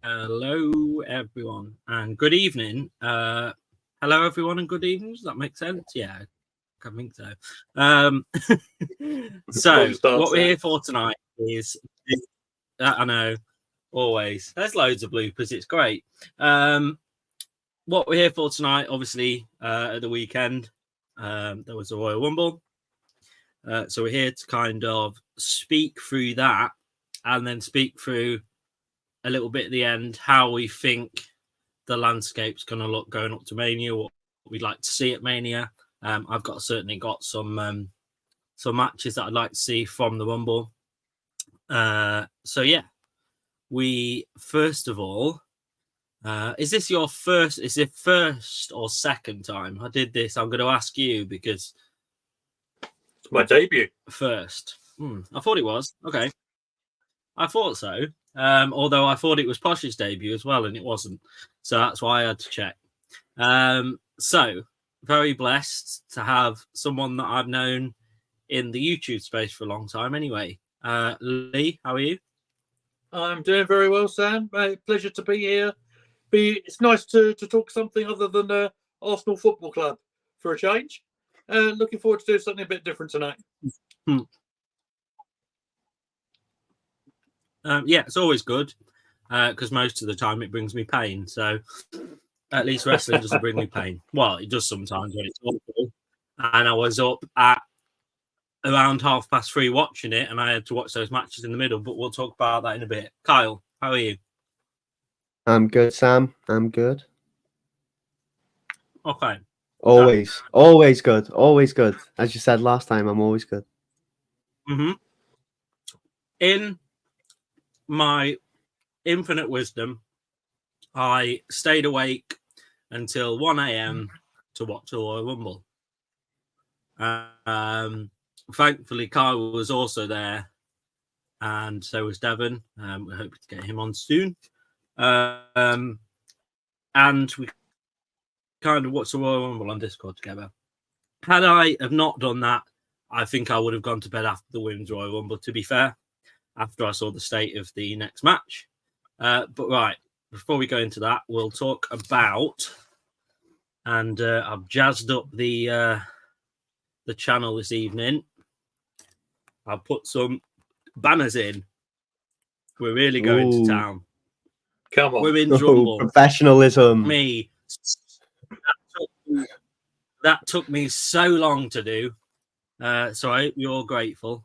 Hello, everyone, and good evening. Hello, everyone, and good evening. Does that make sense? Yeah, I think so. So, what we're here for tonight is, I know, always. There's loads of bloopers. It's great. What we're here for tonight, obviously, at the weekend, there was a Royal Rumble. So we're here to kind of speak through that and then speak through a little bit at the end how we think the landscape's going to look going up to Mania, what we'd like to see at Mania. I've certainly got some matches that I'd like to see from the Rumble. So yeah, we first of all, is this your first? Is it first or second time I did this? I'm going to ask you because it's my debut. First, I thought it was okay. I thought so. Although I thought it was Posh's debut as well, and it wasn't. So that's why I had to check. So very blessed to have someone that I've known in the YouTube space for a long time anyway. Lee, how are you? I'm doing very well, Sam. Pleasure to be here. It's nice to talk something other than Arsenal Football Club for a change. Looking forward to doing something a bit different tonight. Yeah, it's always good because most of the time it brings me pain. So at least wrestling doesn't bring me pain. Well, it does sometimes when it's awful. And I was up at around 3:30 watching it, and I had to watch those matches in the middle. But we'll talk about that in a bit. Kyle, how are you? I'm good, Sam. I'm good. Okay. Always good. Always good. As you said last time, I'm always good. In my infinite wisdom, I stayed awake until 1 a.m. to watch the Royal Rumble. Thankfully, Kyle was also there, and so was Devon. We're hoping to get him on soon. And we kind of watched the Royal Rumble on Discord together. Had I have not done that, I think I would have gone to bed after the Women's Royal Rumble, to be fair, after I saw the state of the next match. But right, before we go into that, we'll talk about, and I've jazzed up the channel this evening. I've put some banners in. We're really going to town. Come on. Women's Rumble. Professionalism. That took me so long to do. So I hope you're grateful.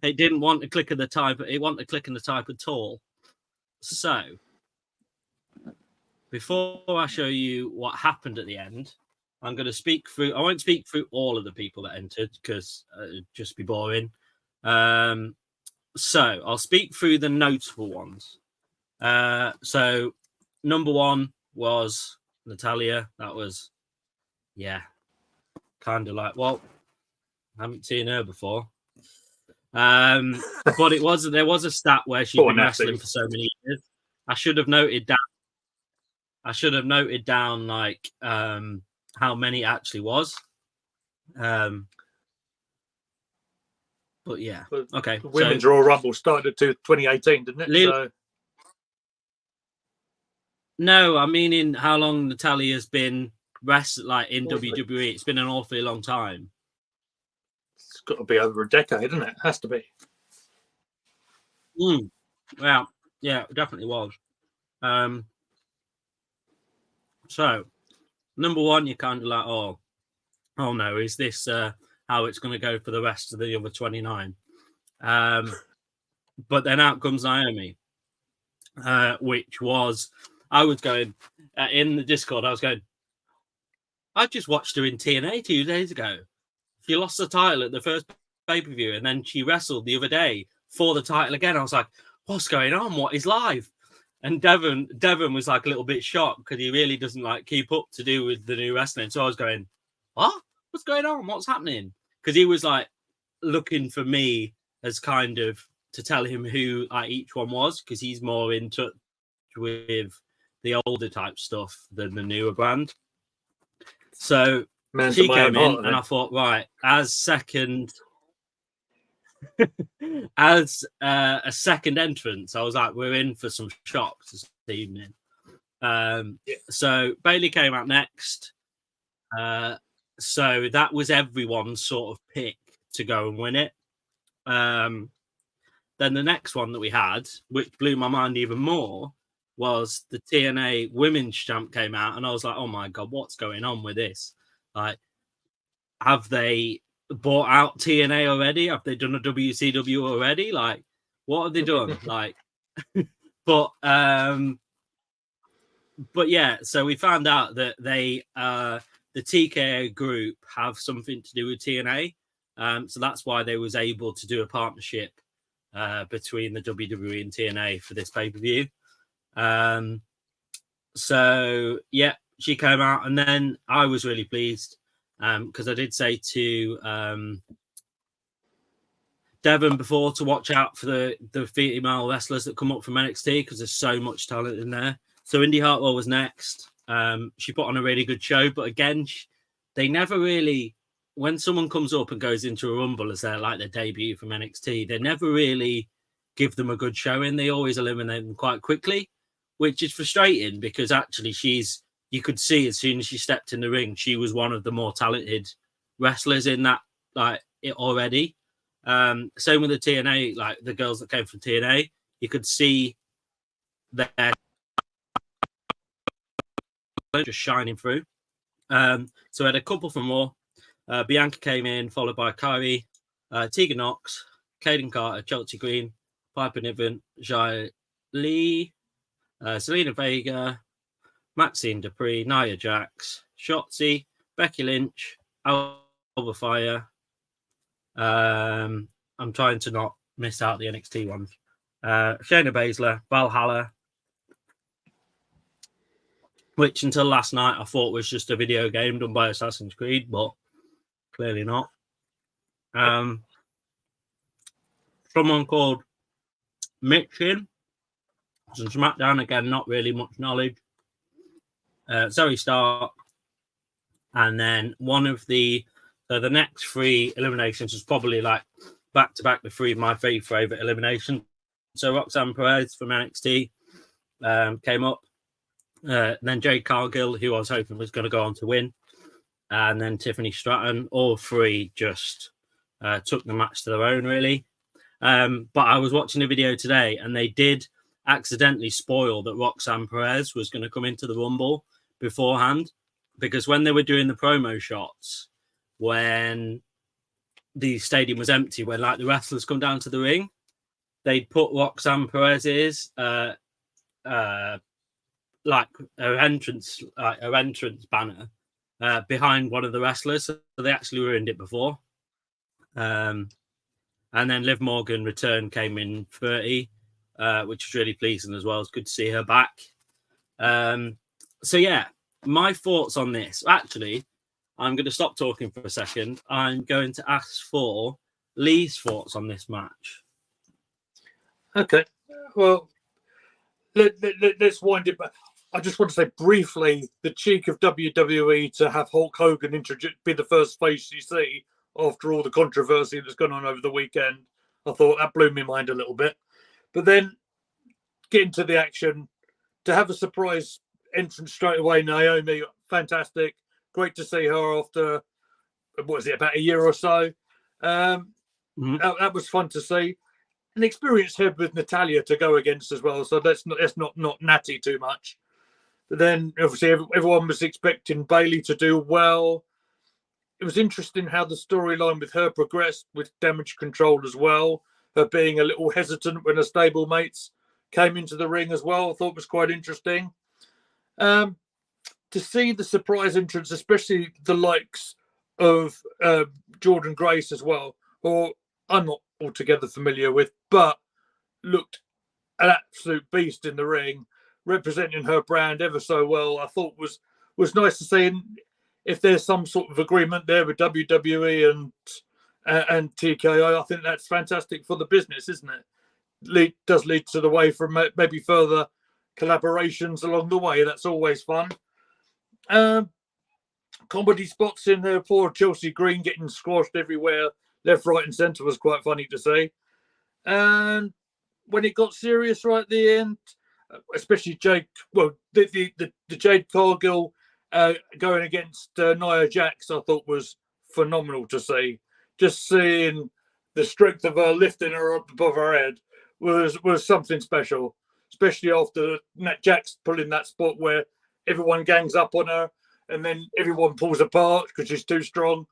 It didn't want to click in the type. It wanted to click in the type at all. So before I show you what happened at the end, I'm going to speak through. I won't speak through all of the people that entered because it'd just be boring. So I'll speak through the notable ones. So number one was Natalia. That was, kind of like, well, I haven't seen her before. But there was a stat where she'd been wrestling for so many years. I should have noted down like how many it actually was. But yeah, okay. The Women's Royal Rumble started to 2018, didn't it? No, I mean in how long Natalia's been wrestling in WWE. It's been an awfully long time. It's got to be over a decade, isn't it? Has to be. Well, yeah, it definitely was. So, number one, you're kind of like, oh no, is this how it's going to go for the rest of the other 29? But then out comes Naomi, which was, I was going, in the Discord, I was going, I just watched her in TNA 2 days ago. She lost the title at the first pay-per-view, and then she wrestled the other day for the title again. I was like, what's going on? What is live? And Devon was like a little bit shocked because he really doesn't like keep up to do with the new wrestling. So I was going, what? What's going on? What's happening? Because he was like looking for me as kind of to tell him who like each one was, because he's more in touch with the older type stuff than the newer brand. So she came in, and I thought, right, as second, as a second entrance, I was like, we're in for some shocks this evening. So Bailey came out next. So that was everyone's sort of pick to go and win it. Then the next one that we had, which blew my mind even more, was the TNA Women's Champ came out, and I was like, oh my God, what's going on with this? Like, have they bought out TNA already? Have they done a WCW already? Like, what have they done? Like, but yeah, so we found out that they, the TKO group have something to do with TNA. So that's why they was able to do a partnership between the WWE and TNA for this pay-per-view. So yeah, she came out, and then I was really pleased because I did say to Devon before to watch out for the female wrestlers that come up from NXT, because there's so much talent in there. So Indy Hartwell was next. She put on a really good show, but again, they never really, when someone comes up and goes into a Rumble as their debut from NXT, they never really give them a good showing. They always eliminate them quite quickly, which is frustrating, because actually you could see as soon as she stepped in the ring, she was one of the more talented wrestlers in that, it already. Same with the TNA, like the girls that came from TNA, you could see their just shining through. So we had a couple from Raw. Bianca came in, followed by Kyrie, Tegan Knox, Kaden Carter, Chelsea Green, Piper Niven, Jai Lee, Selena Vega, Maxine Dupree, Nia Jax, Shotzi, Becky Lynch, Alba Fire. I'm trying to not miss out the NXT ones. Shayna Baszler, Valhalla, which until last night I thought was just a video game done by Assassin's Creed, but clearly not. Someone called Mitchin, some SmackDown, again, not really much knowledge. Zoe Stark, and then one of the next three eliminations was probably like back to back the three of my favorite eliminations. So Roxanne Perez from NXT came up, then Jade Cargill, who I was hoping was going to go on to win, and then Tiffany Stratton. All three just took the match to their own, really. But I was watching a video today, and they did accidentally spoil that Roxanne Perez was going to come into the Rumble beforehand, because when they were doing the promo shots, when the stadium was empty, when like the wrestlers come down to the ring, they'd put Roxanne Perez's like her entrance banner behind one of the wrestlers, so they actually ruined it before. And then Liv Morgan return came in 30, which was really pleasing as well. It's good to see her back. So yeah, my thoughts on this. Actually, I'm going to stop talking for a second. I'm going to ask for Lee's thoughts on this match. Okay, well, let's wind it back. I just want to say briefly, the cheek of WWE to have Hulk Hogan be the first face you see after all the controversy that's gone on over the weekend. I thought that blew my mind a little bit. But then getting to the action, to have a surprise entrance straight away, Naomi, fantastic. Great to see her after, what was it, about a year or so. That was fun to see. An experienced head with Natalia to go against as well, so let's not natty too much. But then, obviously, everyone was expecting Bailey to do well. It was interesting how the storyline with her progressed with Damage Control as well. Her being a little hesitant when her stablemates came into the ring as well, I thought was quite interesting. To see the surprise entrance, especially the likes of Jordan Grace as well, who I'm not altogether familiar with, but looked an absolute beast in the ring, representing her brand ever so well. I thought was nice to see. And if there's some sort of agreement there with WWE and TKO, I think that's fantastic for the business, isn't it? Does lead to the way for maybe further collaborations along the way. That's always fun. Comedy spots in there. Poor Chelsea Green getting squashed everywhere, left, right, and centre was quite funny to see. And when it got serious right at the end, especially the Jade Cargill going against Nia Jax, I thought was phenomenal to see. Just seeing the strength of her lifting her up above her head was something special, especially after Jax pulling that spot where everyone gangs up on her and then everyone pulls apart because she's too strong.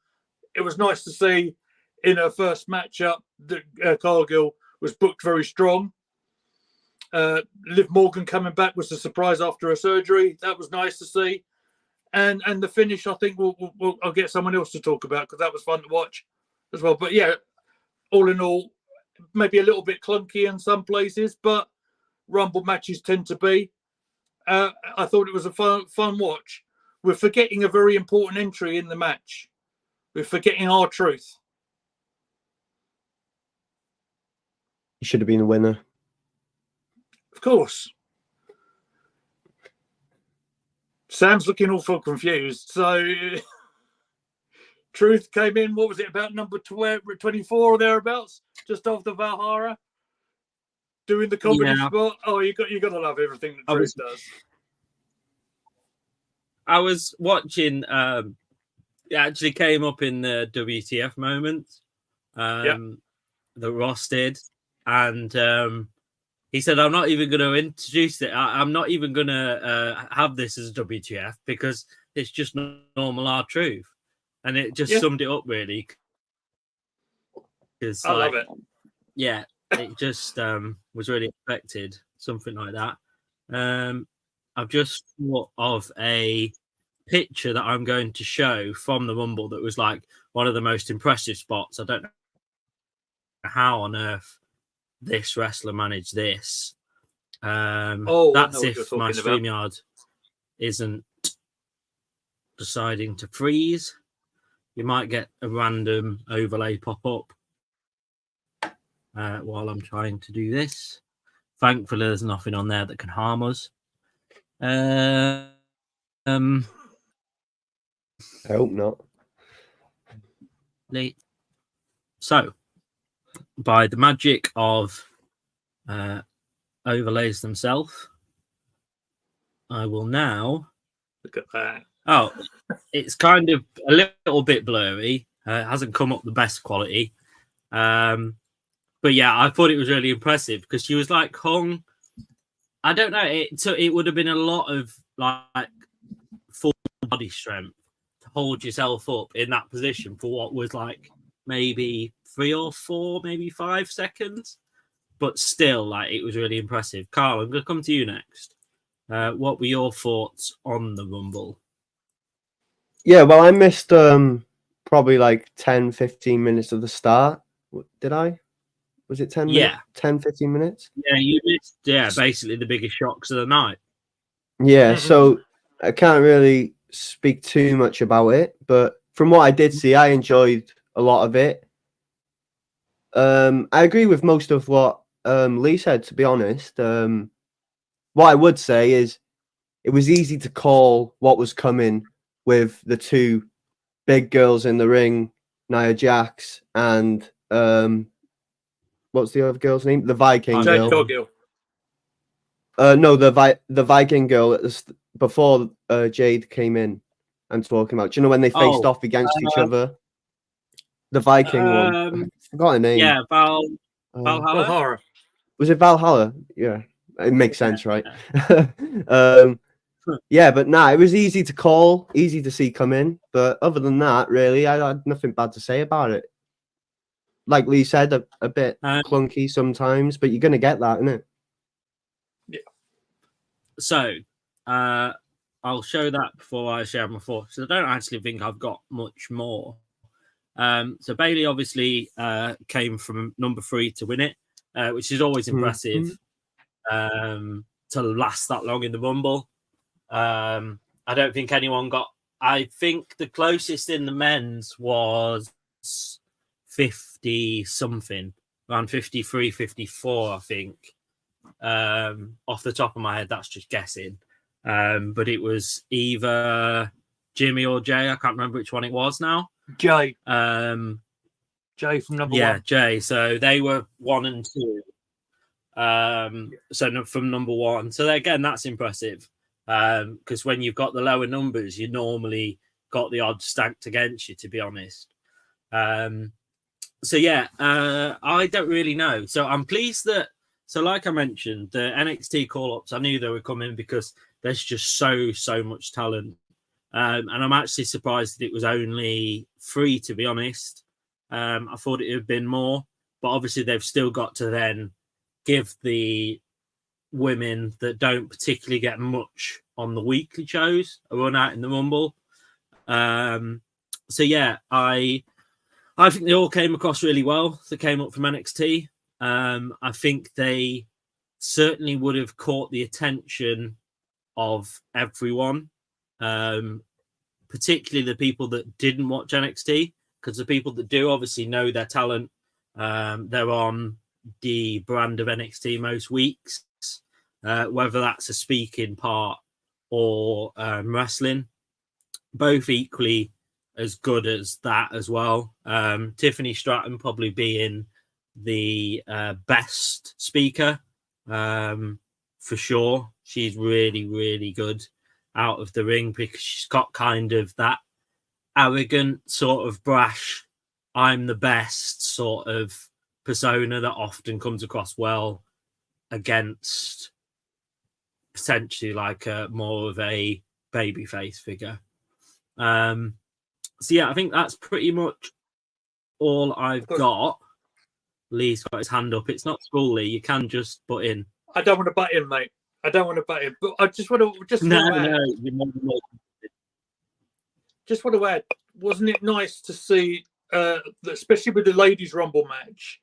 It was nice to see in her first matchup that Cargill was booked very strong. Liv Morgan coming back was a surprise after her surgery. That was nice to see. And the finish, I think I'll get someone else to talk about because that was fun to watch as well. But yeah, all in all, maybe a little bit clunky in some places, but Rumble matches tend to be. I thought it was a fun watch. We're forgetting a very important entry in the match. We're forgetting R-Truth. He should have been a winner. Of course. Sam's looking awful confused. So, Truth came in, what was it, about number 24 or thereabouts? Just after Valhalla? Doing the comedy spot. Oh, you got to love everything that Truth does. I was watching. It actually came up in the WTF moment. That Ross did, and he said, "I'm not even going to introduce it. I'm not even going to have this as WTF because it's just normal R-Truth," and it just summed it up really. I love it. Yeah, it just was really expected, something like that. I've just thought of a picture that I'm going to show from the Rumble that was like one of the most impressive spots. I don't know how on earth this wrestler managed this. That's if my StreamYard isn't deciding to freeze. You might get a random overlay pop up while I'm trying to do this. Thankfully, there's nothing on there that can harm us. I hope not. So, by the magic of overlays themselves, I will now look at that. Oh, it's kind of a little bit blurry. It hasn't come up the best quality. But yeah, I thought it was really impressive because she was like hung. I don't know. It would have been a lot of like full body strength to hold yourself up in that position for what was like maybe 3 or 4, maybe 5 seconds. But still, like it was really impressive. Carl, I'm going to come to you next. What were your thoughts on the Rumble? Yeah, well, I missed probably like 10, 15 minutes of the start. Did I? Was it 10 minutes? 10, 15 minutes? Yeah, you missed, basically the biggest shocks of the night. Yeah, so I can't really speak too much about it, but from what I did see, I enjoyed a lot of it. I agree with most of what Lee said, to be honest. What I would say is it was easy to call what was coming with the two big girls in the ring, Nia Jax and what's the other girl's name? The Viking girl. Cargill. No, the Viking girl before Jade came in and talking about. Do you know when they faced off against each other? The Viking one. I forgot her name. Yeah, Valhalla. Was it Valhalla? Yeah, it makes sense, right? Yeah, but it was easy to call, easy to see come in. But other than that, really, I had nothing bad to say about it. Like Lee said, a bit clunky sometimes, but you're going to get that, isn't it? Yeah. So, I'll show that before I share my thoughts. I don't actually think I've got much more. So Bailey obviously came from number 3 to win it, which is always impressive to last that long in the Rumble. I don't think anyone got. I think the closest in the men's was 50 something, around 53, 54, I think. Off the top of my head, that's just guessing. But it was either Jimmy or Jay. I can't remember which one it was now. Jay. Jay from number 1. Yeah, Jay. So they were 1 and 2. So from number 1. So again, that's impressive. Because when you've got the lower numbers, you normally got the odds stacked against you, to be honest. So yeah, I don't really know. So I'm pleased that. So like I mentioned, the NXT call-ups, I knew they were coming because there's just so much talent. And I'm actually surprised that it was only 3, to be honest. I thought it would have been more, but obviously they've still got to then give the women that don't particularly get much on the weekly shows a run out in the Rumble. So yeah, I think they all came across really well. They came up from NXT. I think they certainly would have caught the attention of everyone, particularly the people that didn't watch NXT, because the people that do obviously know their talent. They're on the brand of NXT most weeks, whether that's a speaking part or wrestling, both equally as good as that as well. Tiffany Stratton probably being the best speaker for sure. She's really good out of the ring because she's got kind of that arrogant sort of brash, I'm the best sort of persona that often comes across well against potentially like a more of a babyface figure. So yeah, I think that's pretty much all I've got. Lee's got his hand up. It's not school, Lee. You can just butt in. I don't want to butt in, mate. I don't want to butt in, but I just want to just want to add. Wasn't it nice to see, especially with the ladies' Rumble match,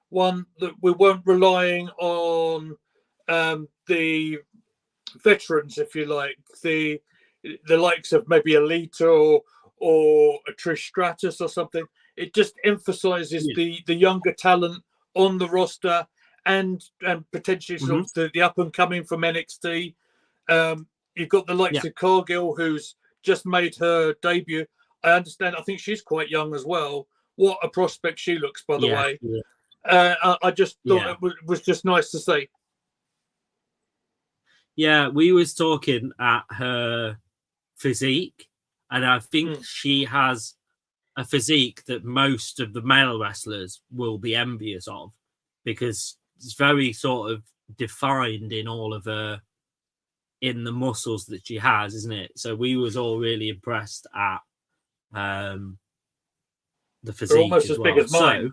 one that we weren't relying on the veterans, if you like, the likes of maybe Alita or a Trish Stratus or something. It just emphasizes the younger talent on the roster and potentially sort of the up and coming from NXT. You've got the likes of Cargill, who's just made her debut. I understand. I think she's quite young as well. What a prospect she looks, by the way. Yeah. I just thought it was just nice to see. Yeah, we was talking at her physique, and I think she has a physique that most of the male wrestlers will be envious of, because it's very sort of defined in all of her, in the muscles that she has, isn't it? So we was all really impressed at the physique. They're almost as big as mine.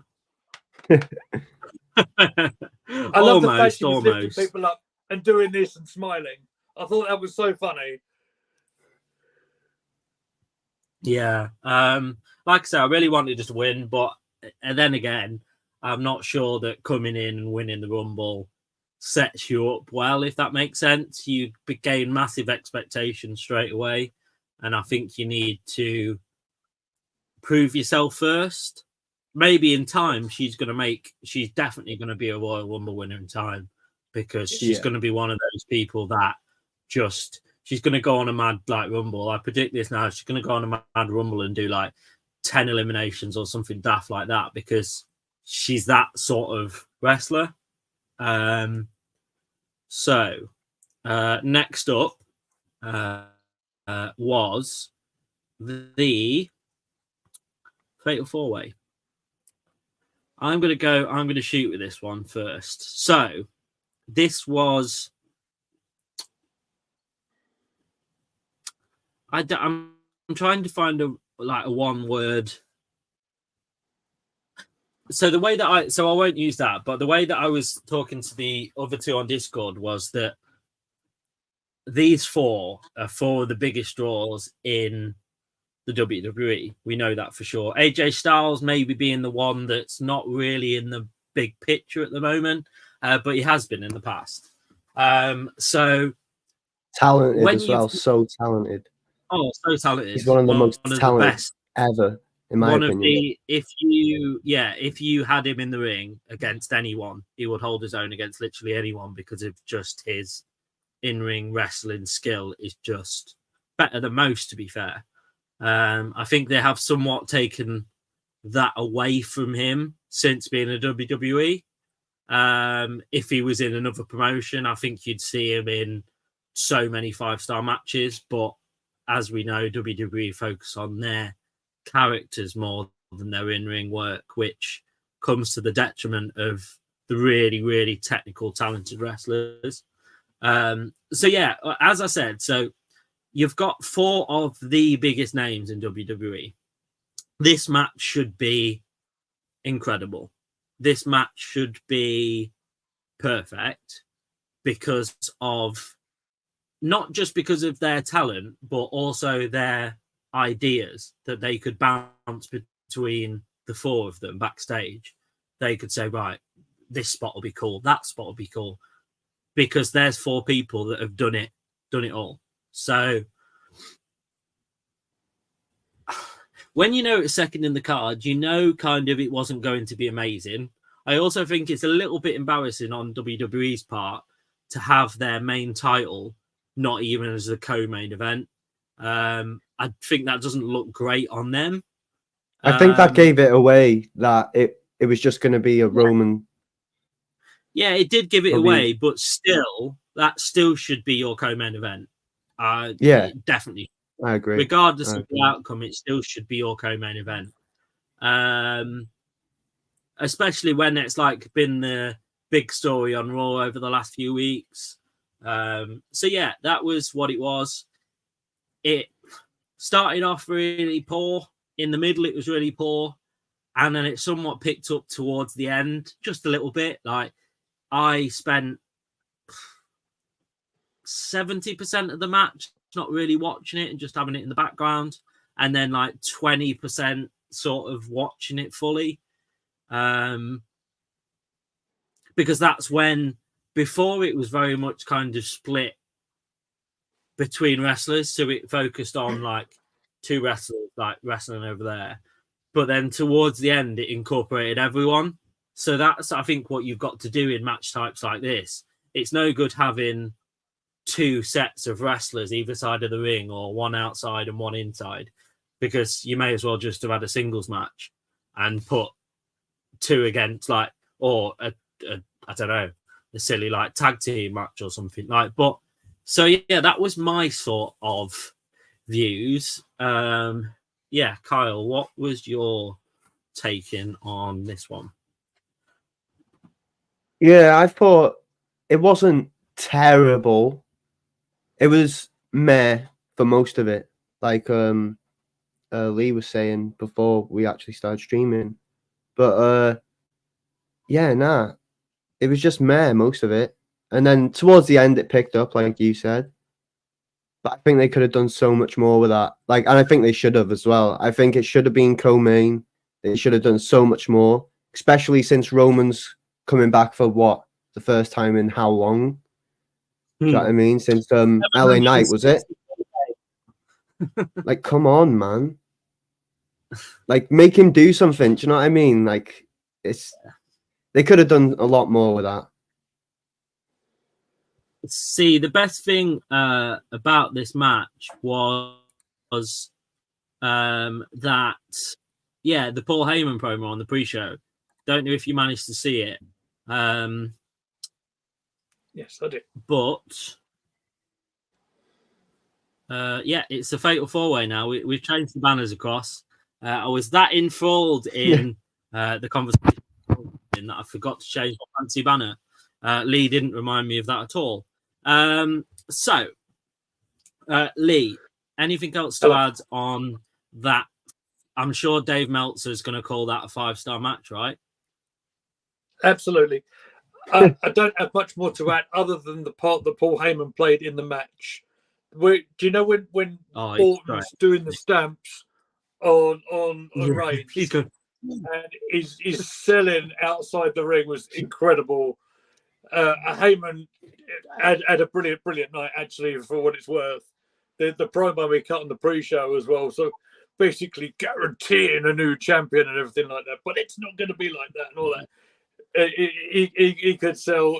I love the fact she was lifting people up and doing this and smiling. I thought that was so funny. Yeah. Like I said, I really wanted us to win, but and then again, I'm not sure that coming in and winning the Rumble sets you up well, if that makes sense. You gain massive expectations straight away, and I think you need to prove yourself first. Maybe in time, she's definitely going to be a Royal Rumble winner in time, because she's going to be one of those people that she's going to go on a mad like Rumble. I predict this now. She's going to go on a mad Rumble and do like 10 eliminations or something daft like that, because she's that sort of wrestler. So next up was the Fatal 4-Way. I'm going to shoot with this one first. So this was, I'm trying to find a one word. So the way that I won't use that, but the way that I was talking to the other two on Discord was that these 4 are 4 of the biggest draws in the WWE. We know that for sure. AJ Styles maybe being the one that's not really in the big picture at the moment, but he has been in the past. So talented as well, so talented. Oh, so talented. He's one of the most talented best ever, in my opinion. If you had him in the ring against anyone, he would hold his own against literally anyone because of just his in-ring wrestling skill is just better than most, to be fair. I think they have somewhat taken that away from him since being a WWE. If he was in another promotion, I think you'd see him in so many 5-star matches. But as we know, WWE focus on their characters more than their in-ring work, which comes to the detriment of the really, really technical, talented wrestlers. So yeah, as I said, so you've got 4 of the biggest names in WWE. This match should be incredible. This match should be perfect because of not just because of their talent, but also their ideas that they could bounce between the 4 of them backstage. They could say, right, this spot will be cool, that spot will be cool, because there's 4 people that have done it all. So when you know it's second in the card, you know kind of it wasn't going to be amazing. I also think it's a little bit embarrassing on WWE's part to have their main title not even as a co-main event. I think that doesn't look great on them. I think that gave it away that it was just going to be a Roman. Yeah, it did give it away, but still, that still should be your co-main event. Yeah, definitely. I agree. Regardless of the outcome, it still should be your co-main event. Especially when it's like been the big story on Raw over the last few weeks. So yeah, that was what it was. It started off really poor. In the middle, it was really poor. And then it somewhat picked up towards the end, just a little bit. Like, I spent 70% of the match not really watching it and just having it in the background. And then like 20% sort of watching it fully. Because that's when, before it was very much kind of split between wrestlers. So it focused on like 2 wrestlers like wrestling over there. But then towards the end, it incorporated everyone. So that's, I think, what you've got to do in match types like this. It's no good having 2 sets of wrestlers either side of the ring or one outside and one inside, because you may as well just have had a singles match and put 2 against like, or I don't know, a silly like tag team match or something like. But so yeah, that was my sort of views. Yeah, Kyle, what was your taking on this one? Yeah, I thought it wasn't terrible. It was meh for most of it. Like Lee was saying before we actually started streaming. But yeah, nah. It was just meh, most of it. And then towards the end it picked up, like you said. But I think they could have done so much more with that. Like, and I think they should have as well. I think it should have been co-main. They should have done so much more, especially since Roman's coming back for what? The first time in how long? Do you know what I mean? Since LA Knight, was it? Like, come on, man. Like, make him do something. Do you know what I mean? Like, they could have done a lot more with that. See, the best thing about this match was that, yeah, the Paul Heyman promo on the pre-show. Don't know if you managed to see it. Yes, I did. But yeah, it's a fatal 4-way now. We've changed the banners across. I was that enthralled in the conversation that I forgot to change my fancy banner. Lee didn't remind me of that at all. So, Lee, anything else to add on that? I'm sure Dave Meltzer is going to call that a 5-star match, right? Absolutely. I don't have much more to add other than the part that Paul Heyman played in the match. Do you know when Orton's doing the stamps on range. He's good. And his selling outside the ring was incredible. Heyman had a brilliant night, actually, for what it's worth. The promo we cut on the pre-show as well. So basically guaranteeing a new champion and everything like that. But it's not going to be like that and all that. He could sell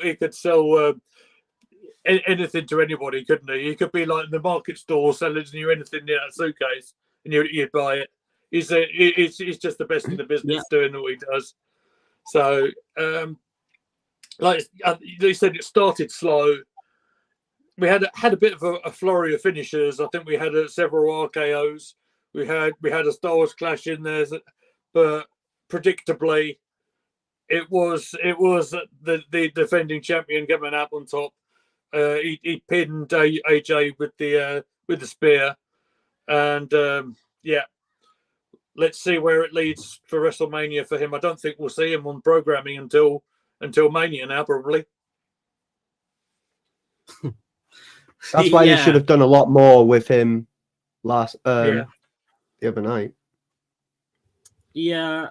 anything to anybody, couldn't he? He could be like in the market store selling you anything in that suitcase and you'd buy it. He's just the best in the business doing what he does. So, like they said, it started slow. We had a bit of a flurry of finishers. I think we had several RKOs. We had a Star Wars clash in there, but predictably, it was the defending champion coming out on top. He pinned AJ with the spear, and let's see where it leads for WrestleMania for him. I don't think we'll see him on programming until Mania now, probably. That's why they should have done a lot more with him the other night. Yeah.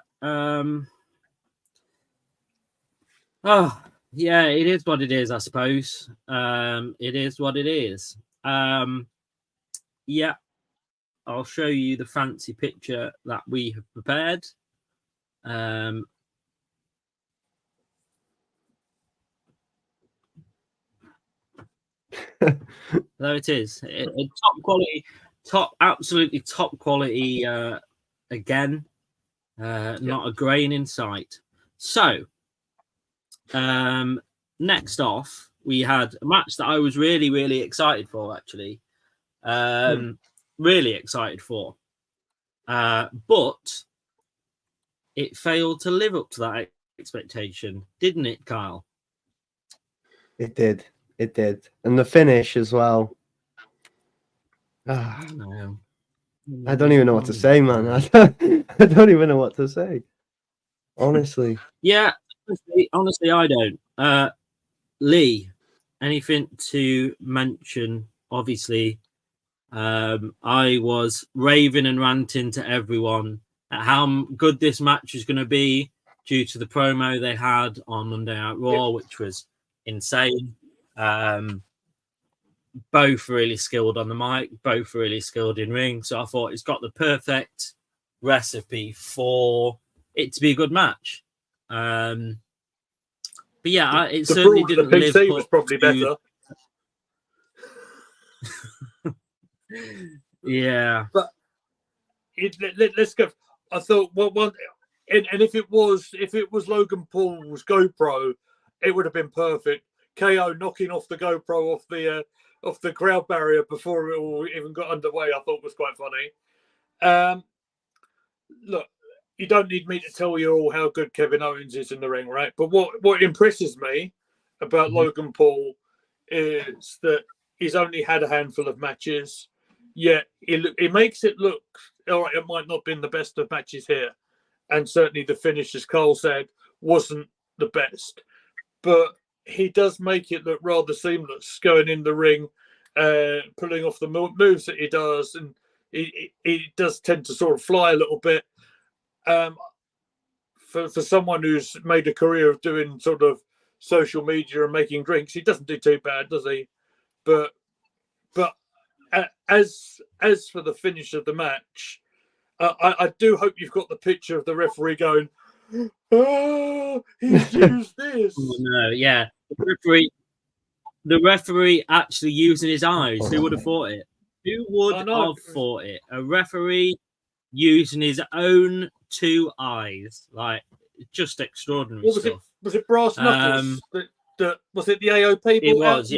Oh, yeah, it is what it is, I suppose. It is what it is. Yeah. I'll show you the fancy picture that we have prepared. There it is. Top quality, absolutely top quality again. Not a grain in sight. So, next off, we had a match that I was really, really excited for, actually. Really excited for. But it failed to live up to that expectation, didn't it, Kyle? It did. It did. And the finish as well. I don't even know what to say, man. I don't even know what to say. Honestly. Yeah, honestly, I don't. Lee, anything to mention? Obviously, I was raving and ranting to everyone at how good this match is going to be due to the promo they had on Monday Night Raw, which was insane. Both really skilled on the mic, both really skilled in ring. So I thought it's got the perfect recipe for it to be a good match. But yeah, it certainly didn't live. The PC was probably better. Yeah, but let's go. I thought and if it was Logan Paul's GoPro, it would have been perfect. KO knocking off the GoPro off the crowd barrier before it all even got underway, I thought was quite funny. Look, you don't need me to tell you all how good Kevin Owens is in the ring, right? But what impresses me about Logan Paul is that he's only had a handful of matches, yet he makes it look, all right, it might not have been the best of matches here. And certainly the finish, as Carl said, wasn't the best. But he does make it look rather seamless going in the ring, pulling off the moves that he does. And he does tend to sort of fly a little bit. For someone who's made a career of doing sort of social media and making drinks, he doesn't do too bad, does he? But as for the finish of the match, I do hope you've got the picture of the referee going, "Oh, he's used this." Oh, no, yeah, the referee actually using his eyes. Who would have thought it? Who would have thought it? A referee using his own two eyes, like just extraordinary stuff. Was it brass knuckles? Was it the AOP? It was,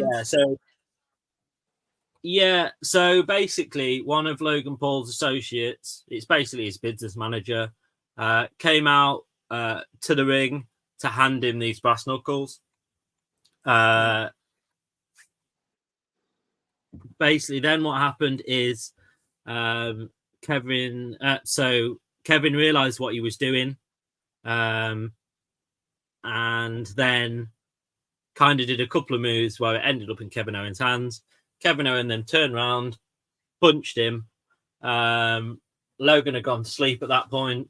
yeah. So basically, one of Logan Paul's associates, it's basically his business manager, came out to the ring to hand him these brass knuckles. Basically, then what happened is Kevin realized what he was doing, and then kind of did a couple of moves where it ended up in Kevin Owens' hands. Kevin Owens then turned around, punched him, Logan had gone to sleep at that point.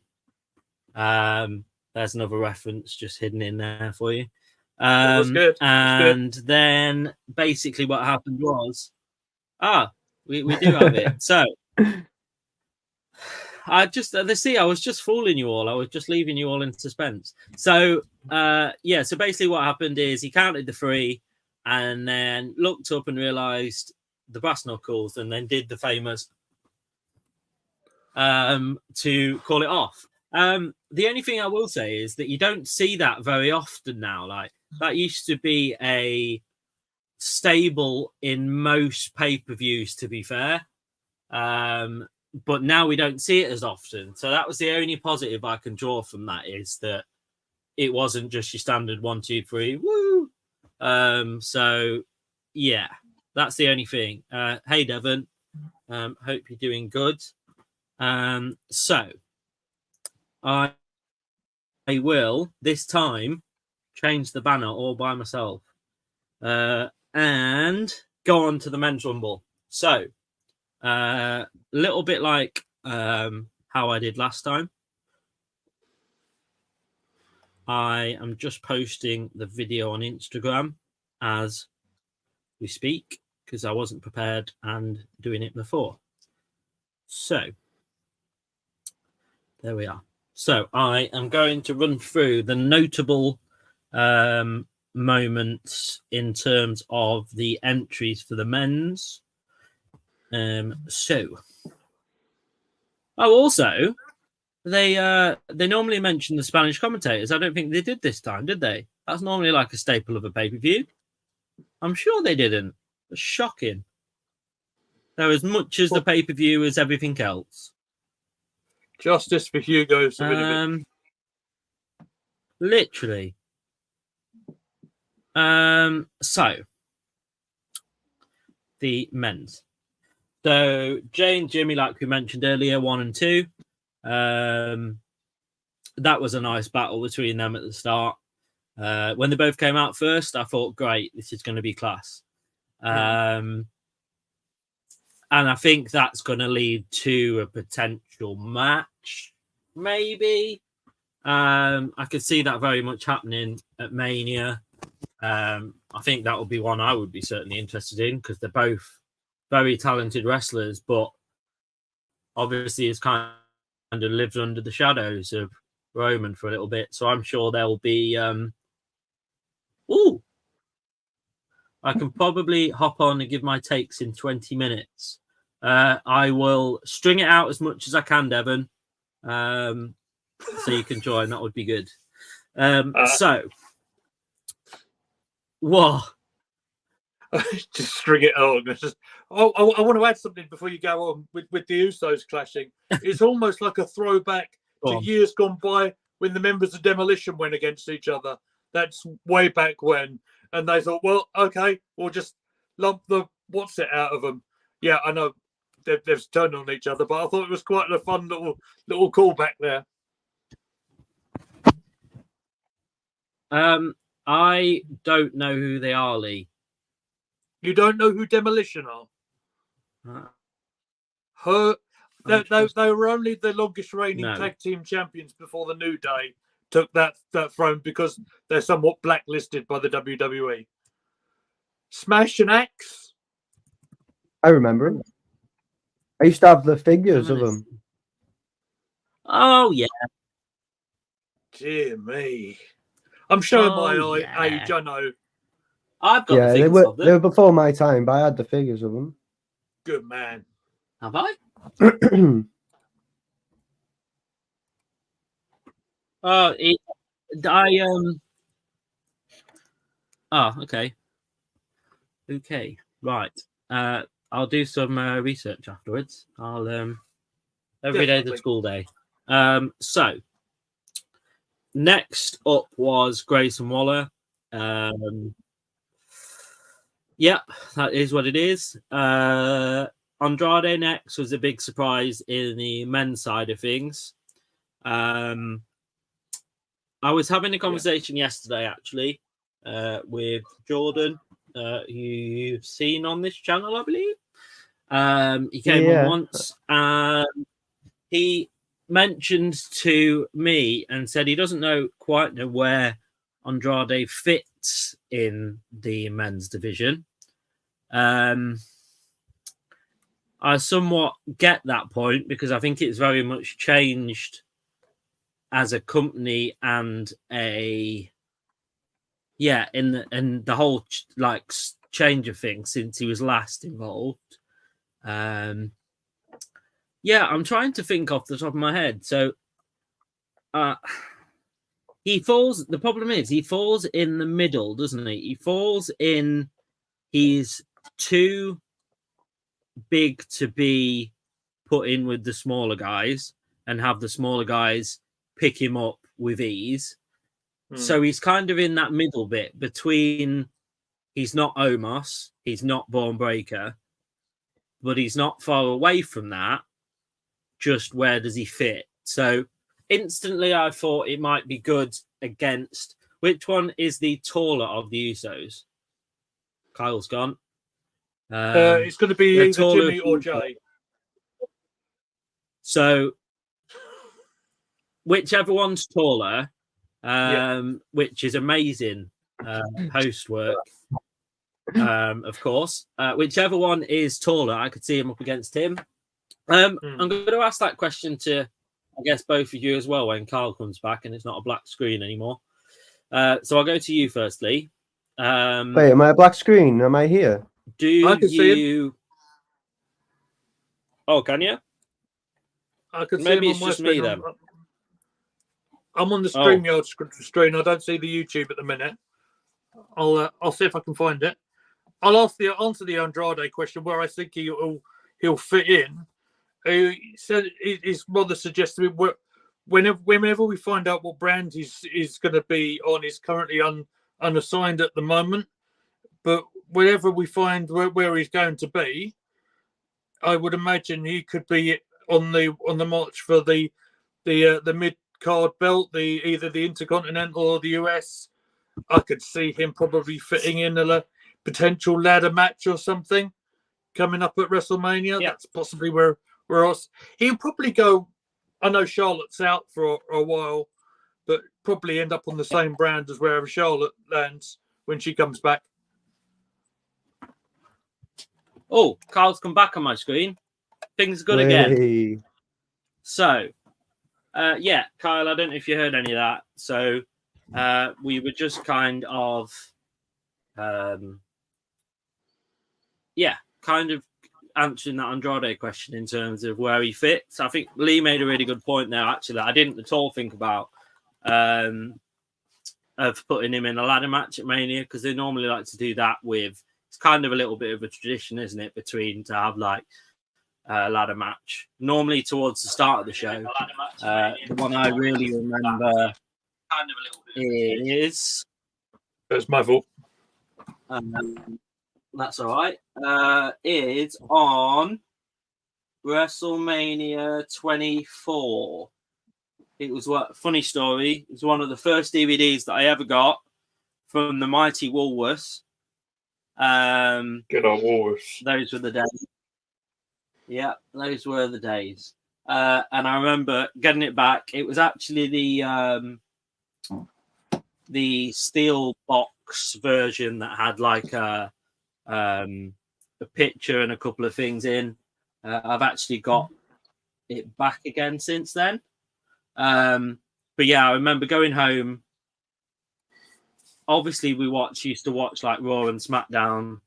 There's another reference just hidden in there for you. That was good. And then basically what happened was, we do have it. So I was just fooling you all. I was just leaving you all in suspense. So so basically what happened is he counted the 3 and then looked up and realized the brass knuckles and then did the famous to call it off. The only thing I will say is that you don't see that very often now. Like, that used to be a stable in most pay-per-views, to be fair. But now we don't see it as often. So that was the only positive I can draw from that, is that it wasn't just your standard 1, 2, 3, woo. So yeah, that's the only thing. Hey Devon, hope you're doing good. So I will this time change the banner all by myself and go on to the men's rumble. So a little bit like how I did last time. I am just posting the video on Instagram as we speak because I wasn't prepared and doing it before. So there we are. So I am going to run through the notable moments in terms of the entries for the men's. Also, they normally mention the Spanish commentators. I don't think they did this time, did they? That's normally like a staple of a pay-per-view. I'm sure they didn't. It's shocking. They're as much as the pay-per-view as everything else. Justice for Hugo Savinovich. Literally. So the men's. So Jay and Jimmy, like we mentioned earlier, 1 and 2. That was a nice battle between them at the start. When they both came out first, I thought, great, this is going to be class. And I think that's going to lead to a potential match, maybe. I could see that very much happening at Mania. I think that would be one I would be certainly interested in because they're both very talented wrestlers, but obviously it's kind of lived under the shadows of Roman for a little bit. So I'm sure there'll be... I can probably hop on and give my takes in 20 minutes. I will string it out as much as I can, Devon. So you can join. That would be good. Whoa. Just string it on. I want to add something before you go on with the Usos clashing. It's almost like a throwback to years gone by when the members of Demolition went against each other. That's way back when. And they thought, well, okay, we'll just lump the what's it out of them. Yeah, I know they've turned on each other, but I thought it was quite a fun little callback there. I don't know who they are, Lee. You don't know who Demolition are? They were only the longest reigning tag team champions before the New Day took that throne because they're somewhat blacklisted by the WWE. Smash and Axe. I remember him. I used to have the figures of them. Oh, yeah. Dear me. I'm showing my age, I know. I've got the figures of them. They were before my time, but I had the figures of them. Good man. Have I? Okay. Okay, right. I'll do some research afterwards. I'll every day's a school day. So next up was Grayson Waller. Yep, that is what it is. Andrade next was a big surprise in the men's side of things. I was having a conversation yesterday, actually, with Jordan, who you've seen on this channel, I believe. He came on once. he mentioned to me and said he doesn't quite know where Andrade fits in the men's division. I somewhat get that point because I think it's very much changed as a company and in the whole change of things since he was last involved. I'm trying to think off the top of my head. So he falls. The problem is he falls in the middle, doesn't he? He falls in. He's too big to be put in with the smaller guys and have the smaller guys pick him up with ease. So he's kind of in that middle bit between. He's not Omos, he's not Born Breaker, but he's not far away from that. Just where does he fit? So instantly I thought it might be good against. Which one is the taller of the Usos? Kyle's gone. It's going to be either Jimmy or Jay. So whichever one's taller, which is amazing post work, of course. Whichever one is taller, I could see him up against him. I'm going to ask that question to, I guess, both of you as well when Carl comes back and it's not a black screen anymore. So I'll go to you firstly. Wait, am I a black screen? Am I here? I can see him. Oh, can you? I can Maybe see him it's on my just screen. me then. I'm on the StreamYard screen. I don't see the YouTube at the minute. I'll see if I can find it. I'll answer the Andrade question where I think he'll fit in. He said he's rather suggested whenever we find out what brand he's going to be on, he's currently unassigned at the moment. But whenever we find where he's going to be, I would imagine he could be on the march for the mid card belt, either the Intercontinental or the US. I could see him probably fitting in a potential ladder match or something coming up at WrestleMania. Yeah. That's possibly where else he'll probably go. I know Charlotte's out for a while, but probably end up on the same brand as wherever Charlotte lands when she comes back. Oh, Carl's come back on my screen. Things are good again. So, Kyle, I don't know if you heard any of that. So, we were just kind of, answering that Andrade question in terms of where he fits. I think Lee made a really good point there, actually, that I didn't at all think about of putting him in a ladder match at Mania, because they normally like to do that with, it's kind of a little bit of a tradition, isn't it, between to have like a ladder match normally towards the start of the show. The one I really remember is That's my fault. That's all right. Is on WrestleMania 24. It was funny story. It was one of the first DVDs that I ever got from the mighty Woolworths. Good old Woolworths. Those were the days. Yeah, those were the days. And I remember getting it back. It was actually the steel box version that had like a picture and a couple of things in. I've actually got it back again since then. But yeah, I remember going home. Obviously, we used to watch like Raw and SmackDown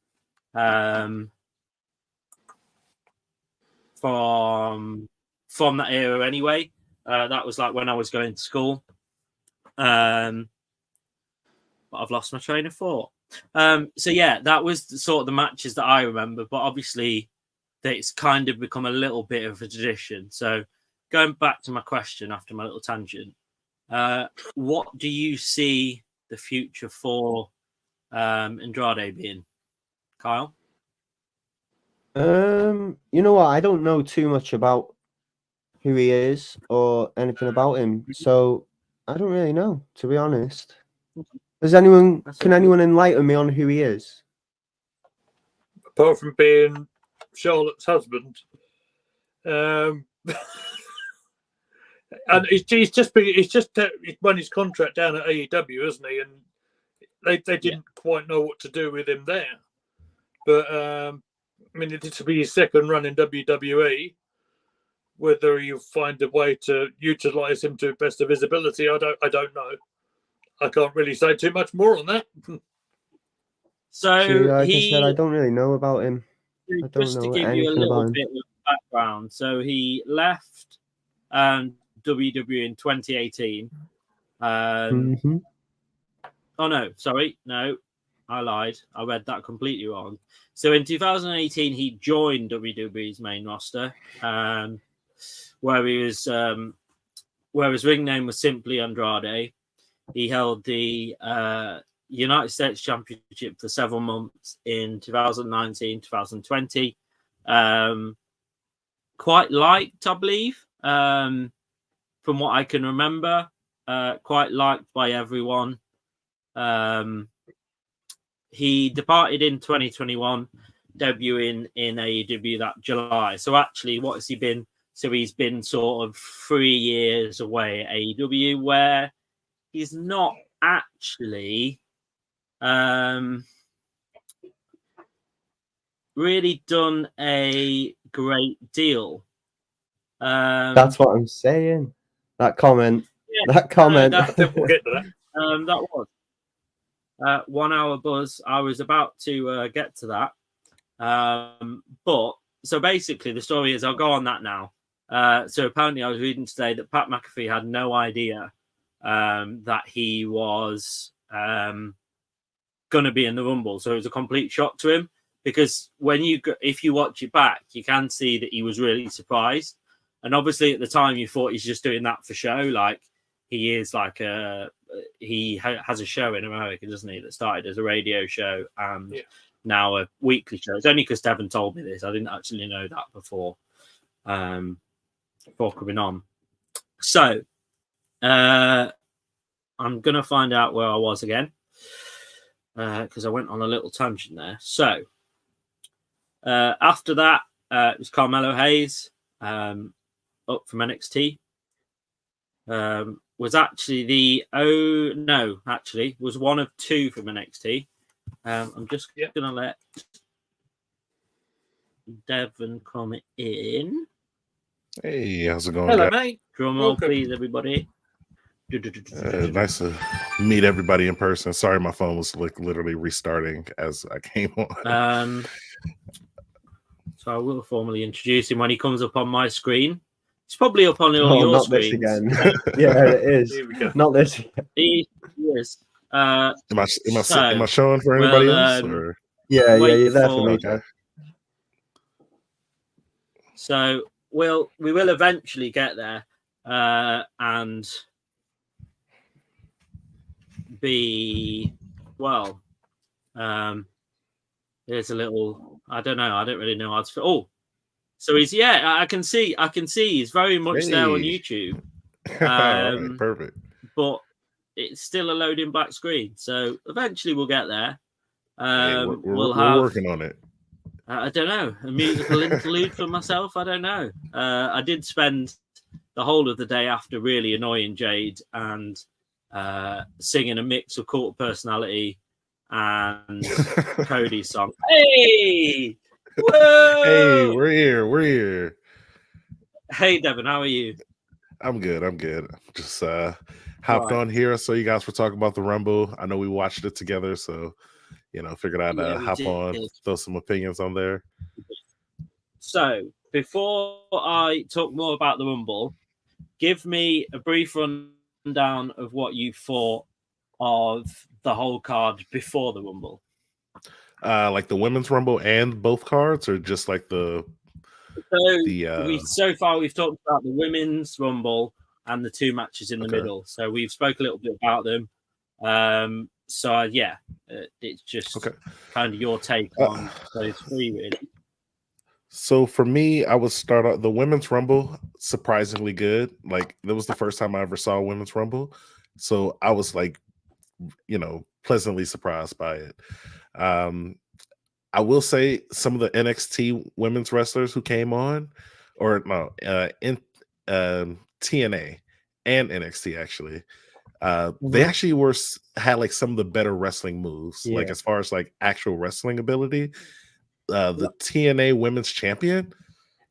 from that era anyway. That was like when I was going to school. But I've lost my train of thought. So yeah, that was sort of the matches that I remember. But obviously, it's kind of become a little bit of a tradition. So going back to my question after my little tangent, what do you see the future for Andrade being, Kyle? You know what? I don't know too much about who he is or anything about him, so I don't really know, to be honest. Can anyone enlighten me on who he is? Apart from being Charlotte's husband. And he's run his contract down at AEW, hasn't he? And they didn't quite know what to do with him there. But I mean, this will be his second run in WWE. Whether you find a way to utilize him to best of his ability, I don't know. I can't really say too much more on that. So See, like I said, I don't really know about him. I don't just to know give you a anything little about him. bit of background, so he left WWE in 2018. Mm-hmm. Oh no, sorry, no, I lied. I read that completely wrong. So in 2018, he joined WWE's main roster, where he was, where his ring name was simply Andrade. He held the United States Championship for several months in 2019, 2020. Quite liked, I believe, from what I can remember. Quite liked by everyone. He departed in 2021, debuting in AEW that July. So actually, what has he been? So he's been sort of 3 years away at AEW, where he's not actually really done a great deal. That's what I'm saying. That comment. Yeah, that comment. We'll get to that. That was 1 hour buzz. I was about to get to that. But so basically, the story is I'll go on that now. So apparently, I was reading today that Pat McAfee had no idea that he was going to be in the Rumble. So it was a complete shock to him, because if you watch it back, you can see that he was really surprised. And obviously at the time you thought he's just doing that for show. Like he is like has a show in America, doesn't he? That started as a radio show and now a weekly show. It's only because Devon told me this. I didn't actually know that before coming on. So I'm going to find out where I was again, because I went on a little tangent there. So after that, it was Carmelo Hayes, up from NXT. Was actually was one of two from NXT. I'm just going to let Devon come in. Hey, how's it going? Hello, mate. Drum roll, please, everybody. Nice to meet everybody in person. Sorry, my phone was like literally restarting as I came on. So I will formally introduce him when he comes up on my screen. It's probably up on all your not screens. This again. Yeah, it is. Not this again. He is. Am I showing for anybody else? Or? Yeah, you're there for me. Okay. So we will eventually get there and be here's a little, I don't really know how to so he's I can see he's very much there on YouTube. Right, perfect. But it's still a loading back screen, so eventually we'll get there. We're working on it. I don't know, a musical interlude for myself. I don't know. I did spend the whole of the day after really annoying Jade and singing a mix of Cult of Personality and Cody's song. Hey! Whoa! Hey, we're here. Hey, Devon, how are you? I'm good. Just hopped on here so you guys were talking about the Rumble. I know we watched it together, so figured I'd hop on, throw some opinions on there. So before I talk more about the Rumble, give me a brief rundown of what you thought of the whole card before the Rumble. Like the women's Rumble and both cards, or just like so far we've talked about the women's Rumble and the two matches in the middle. So we've spoke a little bit about them. It's just kind of your take on those three, really. So for me, I would start out the women's Rumble surprisingly good. Like that was the first time I ever saw a women's Rumble, so I was like, pleasantly surprised by it. I will say some of the NXT women's wrestlers who came on, TNA and NXT actually. They actually had like some of the better wrestling moves, like Yeah. as far as like actual wrestling ability. The TNA Women's Champion,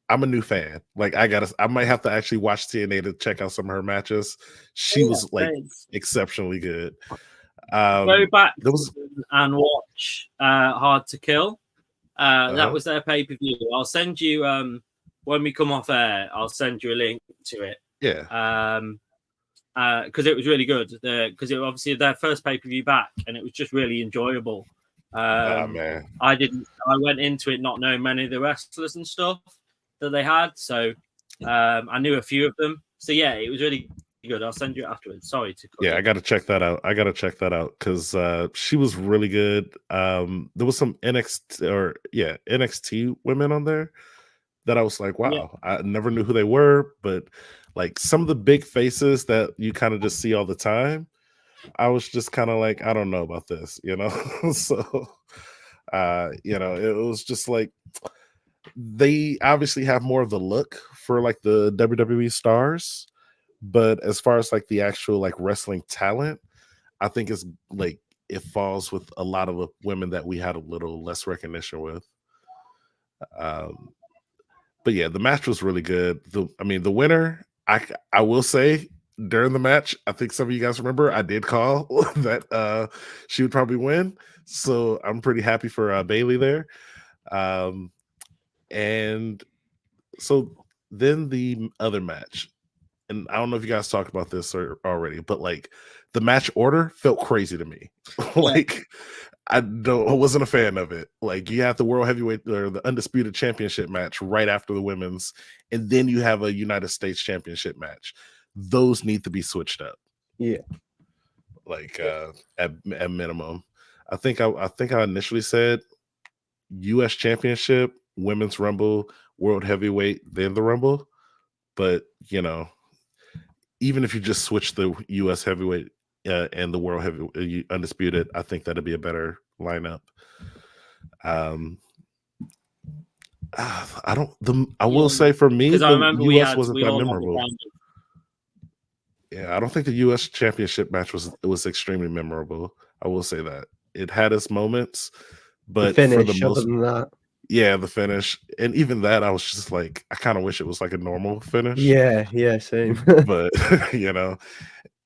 I'm a new fan. Like I might have to actually watch TNA to check out some of her matches. She was like exceptionally good. Go back there was and watch Hard to Kill. That was their pay-per-view. I'll send you when we come off air, I'll send you a link to it. Yeah. Because it was really good. Because it obviously their first pay-per-view back, and it was just really enjoyable. Man. I went into it not knowing many of the wrestlers and stuff that they had, so I knew a few of them. So yeah, it was really good. I'll send you it afterwards. Sorry to cut. Yeah, I got to check that out. Because she was really good. There was some NXT women on there that I was like, wow, I never knew who they were, but like some of the big faces that you kind of just see all the time, I was just kind of like, I don't know about this, you know. So it was just like they obviously have more of the look for like the WWE stars, but as far as like the actual like wrestling talent, I think it's like it falls with a lot of the women that we had a little less recognition with. But yeah, the match was really good. The winner, I will say during the match, I think some of you guys remember I did call that she would probably win. So I'm pretty happy for Bailey there. And so then the other match, and I don't know if you guys talked about this already, but like the match order felt crazy to me. Like I wasn't a fan of it. Like you have the World Heavyweight or the Undisputed Championship match right after the women's, and then you have a United States Championship match. Those need to be switched up. Yeah. Like at minimum. I think I initially said US Championship, Women's Rumble, World Heavyweight, then the Rumble. But even if you just switch the US Heavyweight and the World Heavyweight Undisputed, I think that'd be a better lineup. I will say for me, the US wasn't that memorable. Yeah, I don't think the US Championship match was extremely memorable. I will say that it had its moments, but the finish, for the most, other than that, yeah, the finish, and even that, I was just like, I kind of wish it was like a normal finish. Yeah, same. But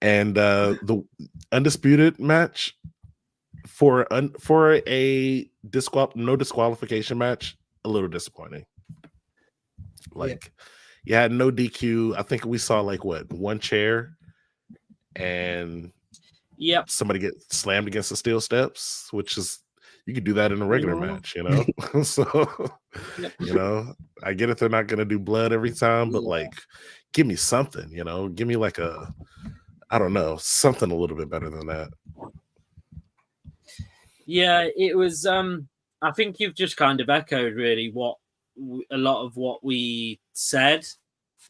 and the Undisputed match for a no disqualification match, a little disappointing. Like, you had no DQ. I think we saw like one chair, and somebody get slammed against the steel steps, which is you could do that in a regular match, So I get it, they're not gonna do blood every time, but like give me something, give me like I don't know, something a little bit better than that. Yeah, it was I think you've just kind of echoed really what a lot of what we said,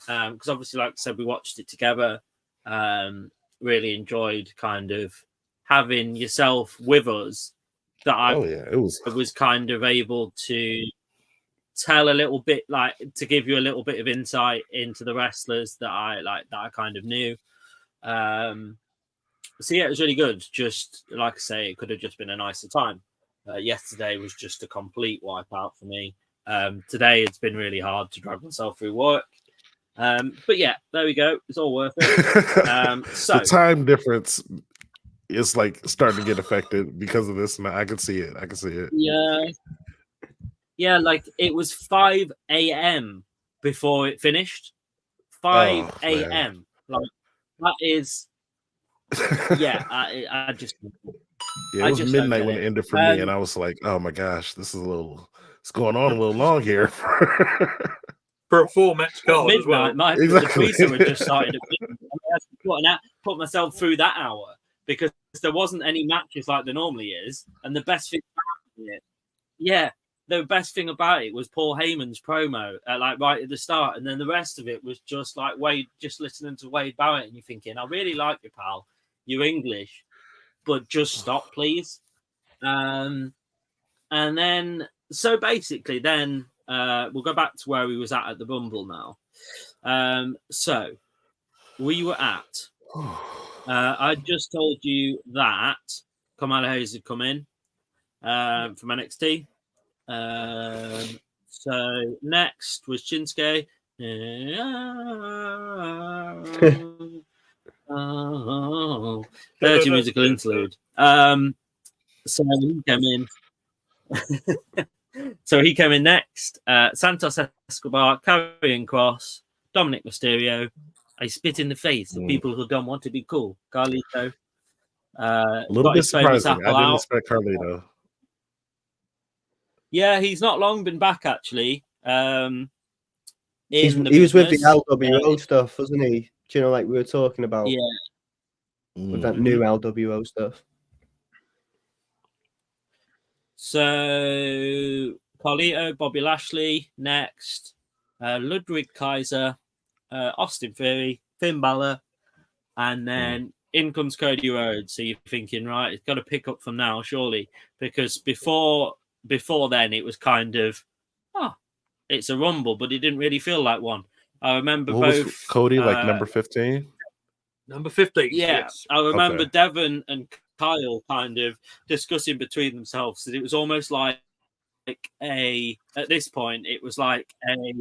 because obviously, like I said, we watched it together. Really enjoyed kind of having yourself with us. It was kind of able to tell a little bit, like to give you a little bit of insight into the wrestlers that I kind of knew. So yeah, it was really good. Just like I say, it could have just been a nicer time. Yesterday was just a complete wipeout for me. Today it's been really hard to drag myself through work. But yeah, there we go. It's all worth it. So the time difference is like starting to get affected because of this. And I can see it. Yeah, like it was 5 a.m. before it finished. 5 a.m. Like that is. Yeah, I just. Yeah, it was midnight when it ended for me, and I was like, "Oh my gosh, it's going on a little long here." For a 4-match card midnight, as well. The threesome had just started. I had to put myself through that hour because there wasn't any matches like there normally is, and the best thing about it was Paul Heyman's promo, like right at the start, and then the rest of it was just like just listening to Wade Barrett, and you're thinking, I really like you, pal. You're English, but just stop, please. And then, so basically, then we'll go back to where we was at the Rumble now. So we were at. I just told you that Kamala Hayes had come in from NXT. So next was Shinsuke. Dirty musical interlude. So he came in. So he came in next. Santos Escobar, Karrion Kross, Dominic Mysterio. I spit in the face of people who don't want to be cool. Carlito. A little got bit his famous surprising. I apple didn't out. expect Carlito. Yeah, he's not long been back actually. He was with the LWO stuff, wasn't he? Do you know, like we were talking about? Yeah. With that new LWO stuff. So Carlito, Bobby Lashley next, Ludwig Kaiser, Austin Theory, Finn Balor, and then in comes Cody Rhodes. So you're thinking, right, it's got to pick up from now, surely, because before then it was kind of, it's a rumble, but it didn't really feel like one. I remember both was Cody like number 15. Number 15. Yeah, Yes. I remember Devon and Kyle kind of discussing between themselves that it was almost like at this point it was like a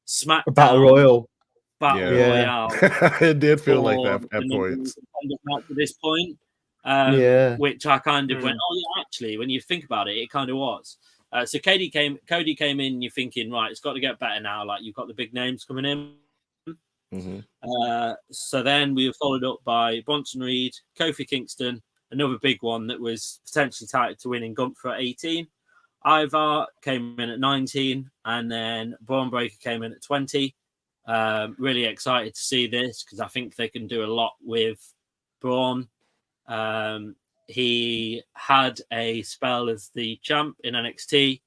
SmackDown A battle royal. Royale. It did feel like that at points. To this point, which I kind of went, oh yeah, actually, when you think about it, it kind of was. So Cody came in. You're thinking, right, it's got to get better now. Like you've got the big names coming in. So then we were followed up by Bronson Reed, Kofi Kingston, another big one that was potentially tied to winning Gunther at 18. Ivar came in at 19, and then Braun Breaker came in at 20. Really excited to see this because I think they can do a lot with Braun. He had a spell as the champ in NXT,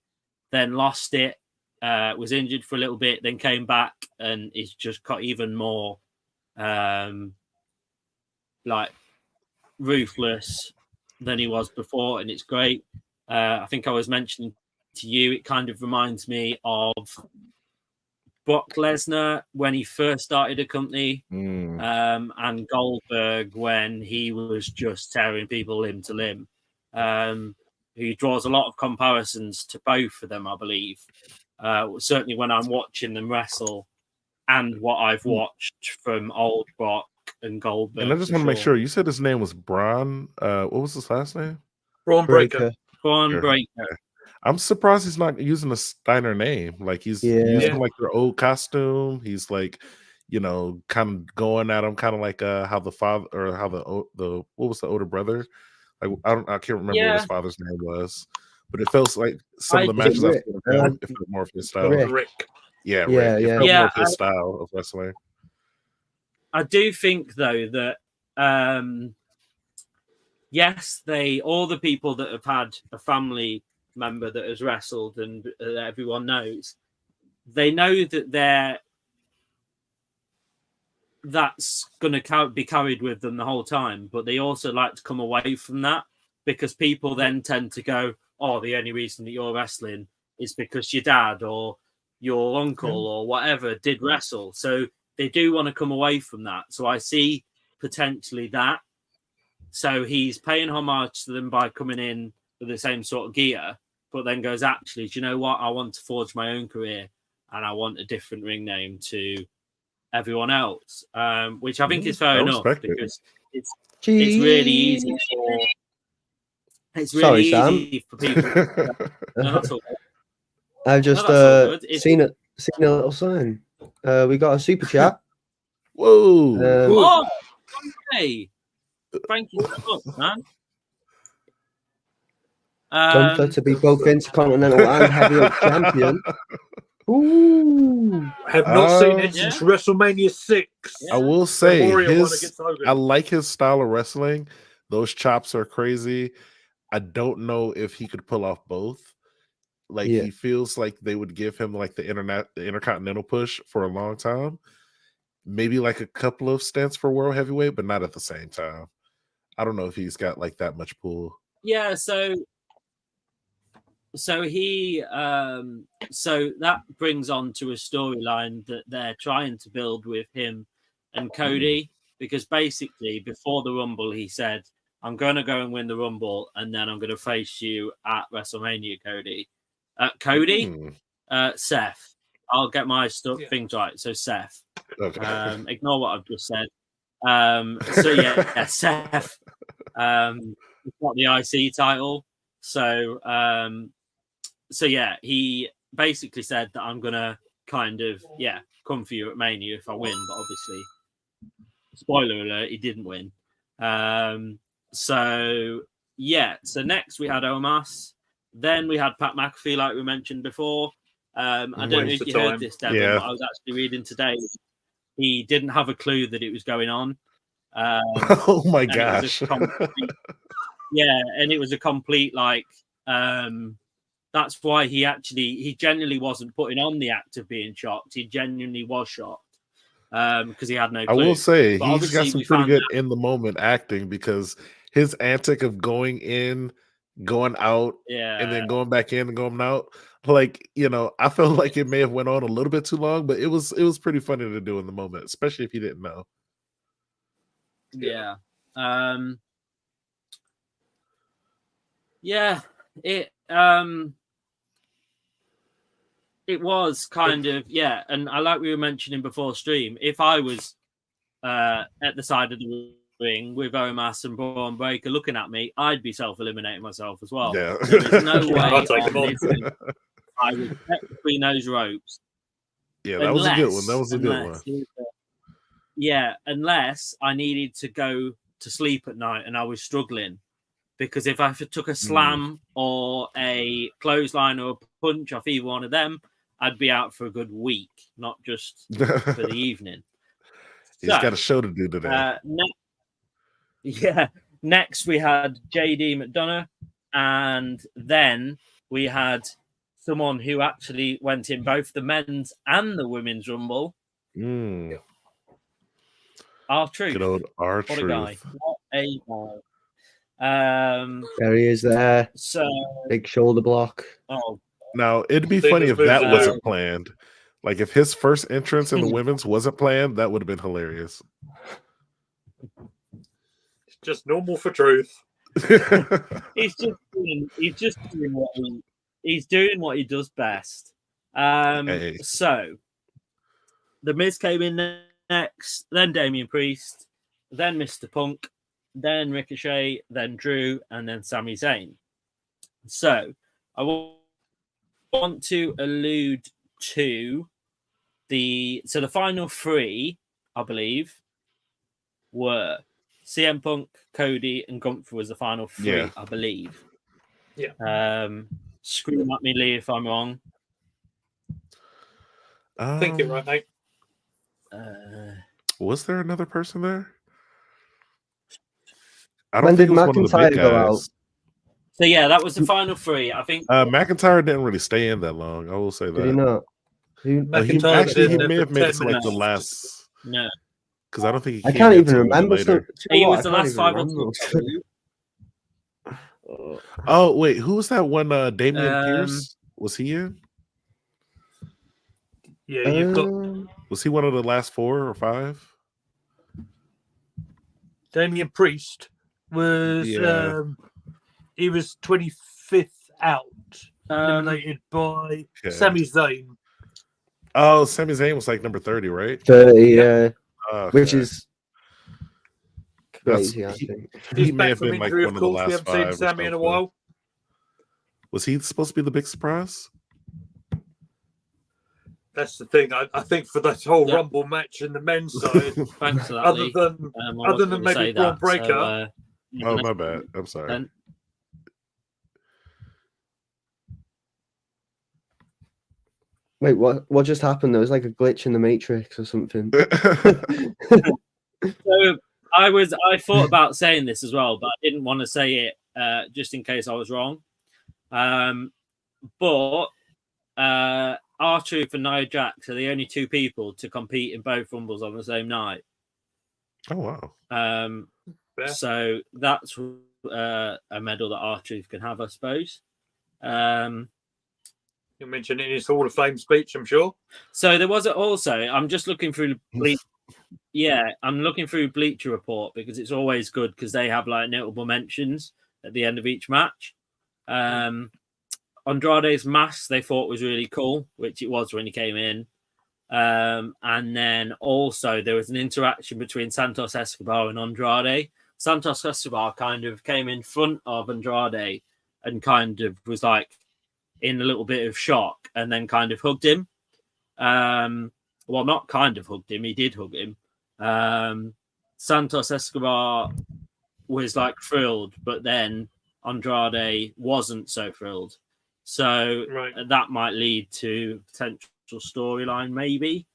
then lost it, was injured for a little bit, then came back and he's just got even more like ruthless than he was before, and it's great. I think I was mentioning to you, it kind of reminds me of Brock Lesnar when he first started a company, and Goldberg when he was just tearing people limb to limb. He draws a lot of comparisons to both of them, I believe. Certainly when I'm watching them wrestle and what I've watched from old Brock and Goldberg. And I just want to make sure, you said his name was Braun. What was his last name? Braun Breaker. Braun Breaker. I'm surprised he's not using a Steiner name. Like he's using like their old costume. He's like, kind of going at him, kind of like how the father or how the what was the older brother? Like I can't remember what his father's name was, but it feels like some of the matches I've seen of him, it felt more of his style. Rick. Yeah, Rick. It felt more of his style of wrestling. I do think though that yes, all the people that have had a family member that has wrestled and everyone knows, they know that that's going to be carried with them the whole time, but they also like to come away from that because people then tend to go, oh, the only reason that you're wrestling is because your dad or your uncle or whatever did wrestle, so they do want to come away from that. So I see potentially that. So he's paying homage to them by coming in with the same sort of gear, but then goes, actually, do you know what? I want to forge my own career and I want a different ring name to everyone else, which I think is fair enough because it's really easy for people. I've just seen a little sign. We got a super chat. Whoa! Hey, thank you so much, man. Gunther to be both Intercontinental and Heavyweight Champion. Ooh. Have not seen it since WrestleMania 6. I will say I like his style of wrestling. Those chops are crazy. I don't know if he could pull off both. Like he feels like they would give him like the Intercontinental push for a long time. Maybe like a couple of stints for World Heavyweight, but not at the same time. I don't know if he's got like that much pull. Yeah, so he so that brings on to a storyline that they're trying to build with him and Cody, because basically before the Rumble, he said, I'm going to go and win the Rumble, and then I'm going to face you at WrestleMania, Cody. Seth. I'll get my things right. So Seth. Okay. Ignore what I've just said. Seth. He's got the IC title. So he basically said that I'm gonna kind of come for you at Mania if I win, but obviously, spoiler alert, he didn't win. So next we had Omos, then we had Pat McAfee, like we mentioned before. I don't know if you heard this, Devin, but I was actually reading today. He didn't have a clue that it was going on. Oh my gosh. And it was a complete that's why he genuinely wasn't putting on the act of being shocked. He genuinely was shocked because he had no clue. I will say but he's got some pretty good in the moment acting, because his antic of going in, going out, and then going back in and going out, I felt like it may have went on a little bit too long, but it was pretty funny to do in the moment, especially if you didn't know. It was kind of and I like we were mentioning before stream, if I was at the side of the ring with Omos and Braun Breaker looking at me, I'd be self-eliminating myself as well. Yeah. There's no way I would get between those ropes. Yeah, that was a good one. That was a good one. Unless I needed to go to sleep at night and I was struggling. Because if I took a slam or a clothesline or a punch off either one of them, I'd be out for a good week, not just for the evening. He's got a show to do today. Next we had JD McDonough, and then we had someone who actually went in both the men's and the women's Rumble. R-Truth. Good old R-Truth. What a guy. What a guy. There he is there. So big shoulder block. Oh, now it'd be funny if that wasn't planned. Like if his first entrance in the women's wasn't planned, that would have been hilarious. It's just normal for Truth. he's just doing what he does best. So the Miz came in next, then Damian Priest, then Mr. Punk, then Ricochet, then Drew, and then Sami Zayn. So I want to allude to the final three, I believe, were CM Punk, Cody, and Gunther was the final three, I believe. Yeah. Scream at me, Lee, if I'm wrong. I think you're right, mate. Was there another person there? When did McIntyre go out? So that was the final three. I think McIntyre didn't really stay in that long. I will say that. Did he not? He may have made it to like the last. No, because I don't think I can't even remember. He was the last 5 or 6. Oh wait, who was that one? Damian Pierce, was he in? Yeah, you've got. Was he one of the last 4 or 5? Damian Priest was. He was 25th out, eliminated by Sami Zayn. Oh, Sami Zayn was like number 30, right? 30, yeah. Which is crazy, I think. He's may have been like one of the last 5. We haven't seen Sami in a while. Was he supposed to be the big surprise? That's the thing. I think for that whole Rumble match in the men's side, thanks for that, other than maybe Braun Breaker. Oh, my bad. I'm sorry. Wait, what just happened? There was like a glitch in the Matrix or something. So I thought about saying this as well, but I didn't want to say it just in case I was wrong. But R-Truth and Nia Jax are the only 2 people to compete in both Rumbles on the same night. Oh wow! So that's a medal that R-Truth can have, I suppose. You mentioned it in his Hall of Fame speech, I'm sure. So there was also. I'm just looking through I'm looking through Bleacher Report because it's always good because they have like notable mentions at the end of each match. Andrade's mask they thought was really cool, which it was when he came in. And then also there was an interaction between Santos Escobar and Andrade. Santos Escobar kind of came in front of Andrade and kind of was like in a little bit of shock and then kind of hugged him. Well, not kind of hugged him, he did hug him. Santos Escobar was like thrilled, but then Andrade wasn't so thrilled. So that might lead to potential storyline, maybe.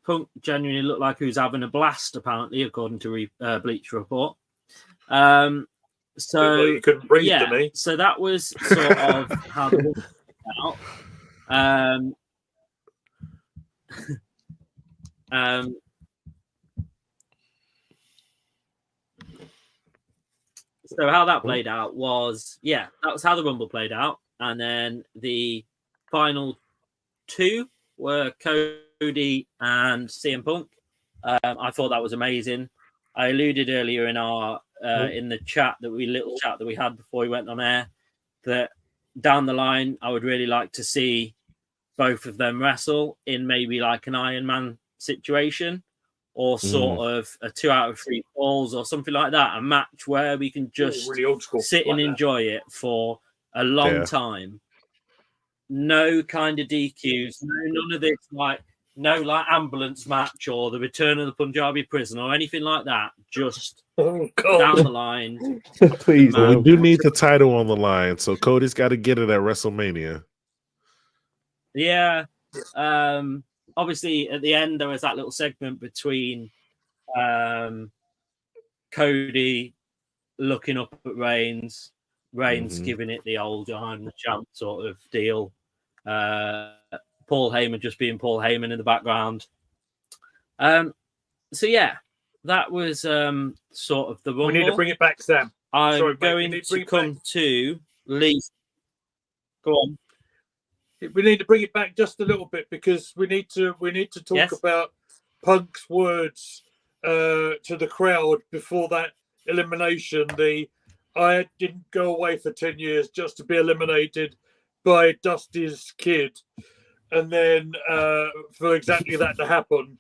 Punk genuinely looked like he was having a blast, apparently, according to Bleacher Report. So you couldn't breathe to me. So that was sort of how the book out. So how that played out was, that was how the Rumble played out. And then the final two were Cody and CM Punk. I thought that was amazing. I alluded earlier in our in the chat that we had before we went on air that down the line I would really like to see both of them wrestle in maybe like an Iron Man situation or sort of a 2 out of 3 falls or something like that, a match where we can just really old school, sit and enjoy it for a long time. No kind of DQs, none of this no ambulance match or the return of the Punjabi prison or anything like that. Just down the line. Please. We do need the title on the line, so Cody's got to get it at WrestleMania. Yeah. Obviously, at the end, there was that little segment between Cody looking up at Reigns giving it the old I'm the champ sort of deal. Paul Heyman just being Paul Heyman in the background. So that was sort of the Rumble. We need to bring it back, Sam. I'm going to come to Lee. Go on. We need to bring it back just a little bit because we need to talk about Punk's words to the crowd before that elimination. I didn't go away for 10 years just to be eliminated by Dusty's kid. And then for exactly that to happen,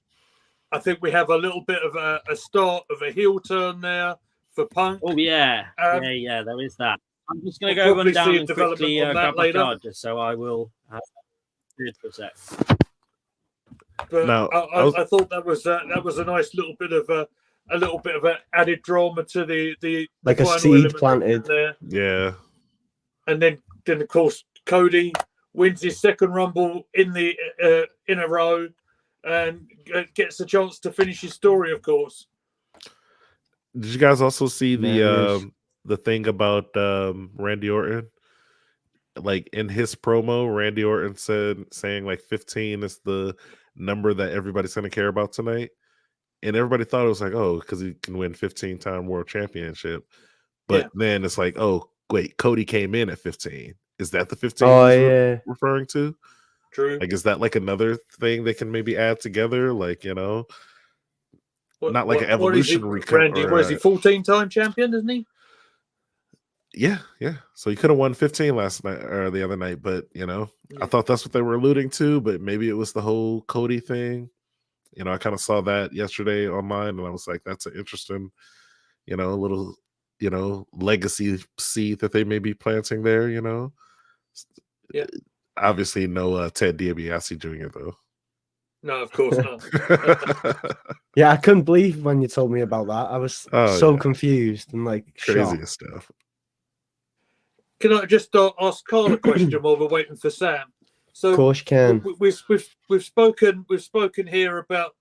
I think we have a little bit of a start of a heel turn there for Punk. Oh, yeah. There is that. I'm just going to go run down and quickly grab my charger, so I will do it for a sec. But no, I thought that was a nice little bit of an added drama to the like the a seed planted there. Yeah. And then of course Cody wins his second Rumble in a row and gets a chance to finish his story, of course. Did you guys also see the thing about Randy Orton? Like in his promo, Randy Orton saying like 15 is the number that everybody's going to care about tonight. And everybody thought it was like, oh, because he can win 15-time world championship. But then it's like, oh, wait, Cody came in at 15. Is that the 15 he's referring to? True. Like, is that like another thing they can maybe add together? Like, not like an evolutionary. Randy, was he 14-time champion, isn't he? Yeah. So he could have won 15 last night or the other night, but I thought that's what they were alluding to, but maybe it was the whole Cody thing. I kind of saw that yesterday online, and I was like, that's an interesting, little, legacy seed that they may be planting there. Yeah. Obviously, no Ted DiBiase Jr. though. No, of course not. Yeah, I couldn't believe when you told me about that. I was confused and like craziest stuff. Can I just ask Carl a question while we're waiting for Sam? So, of course you can. We've spoken here about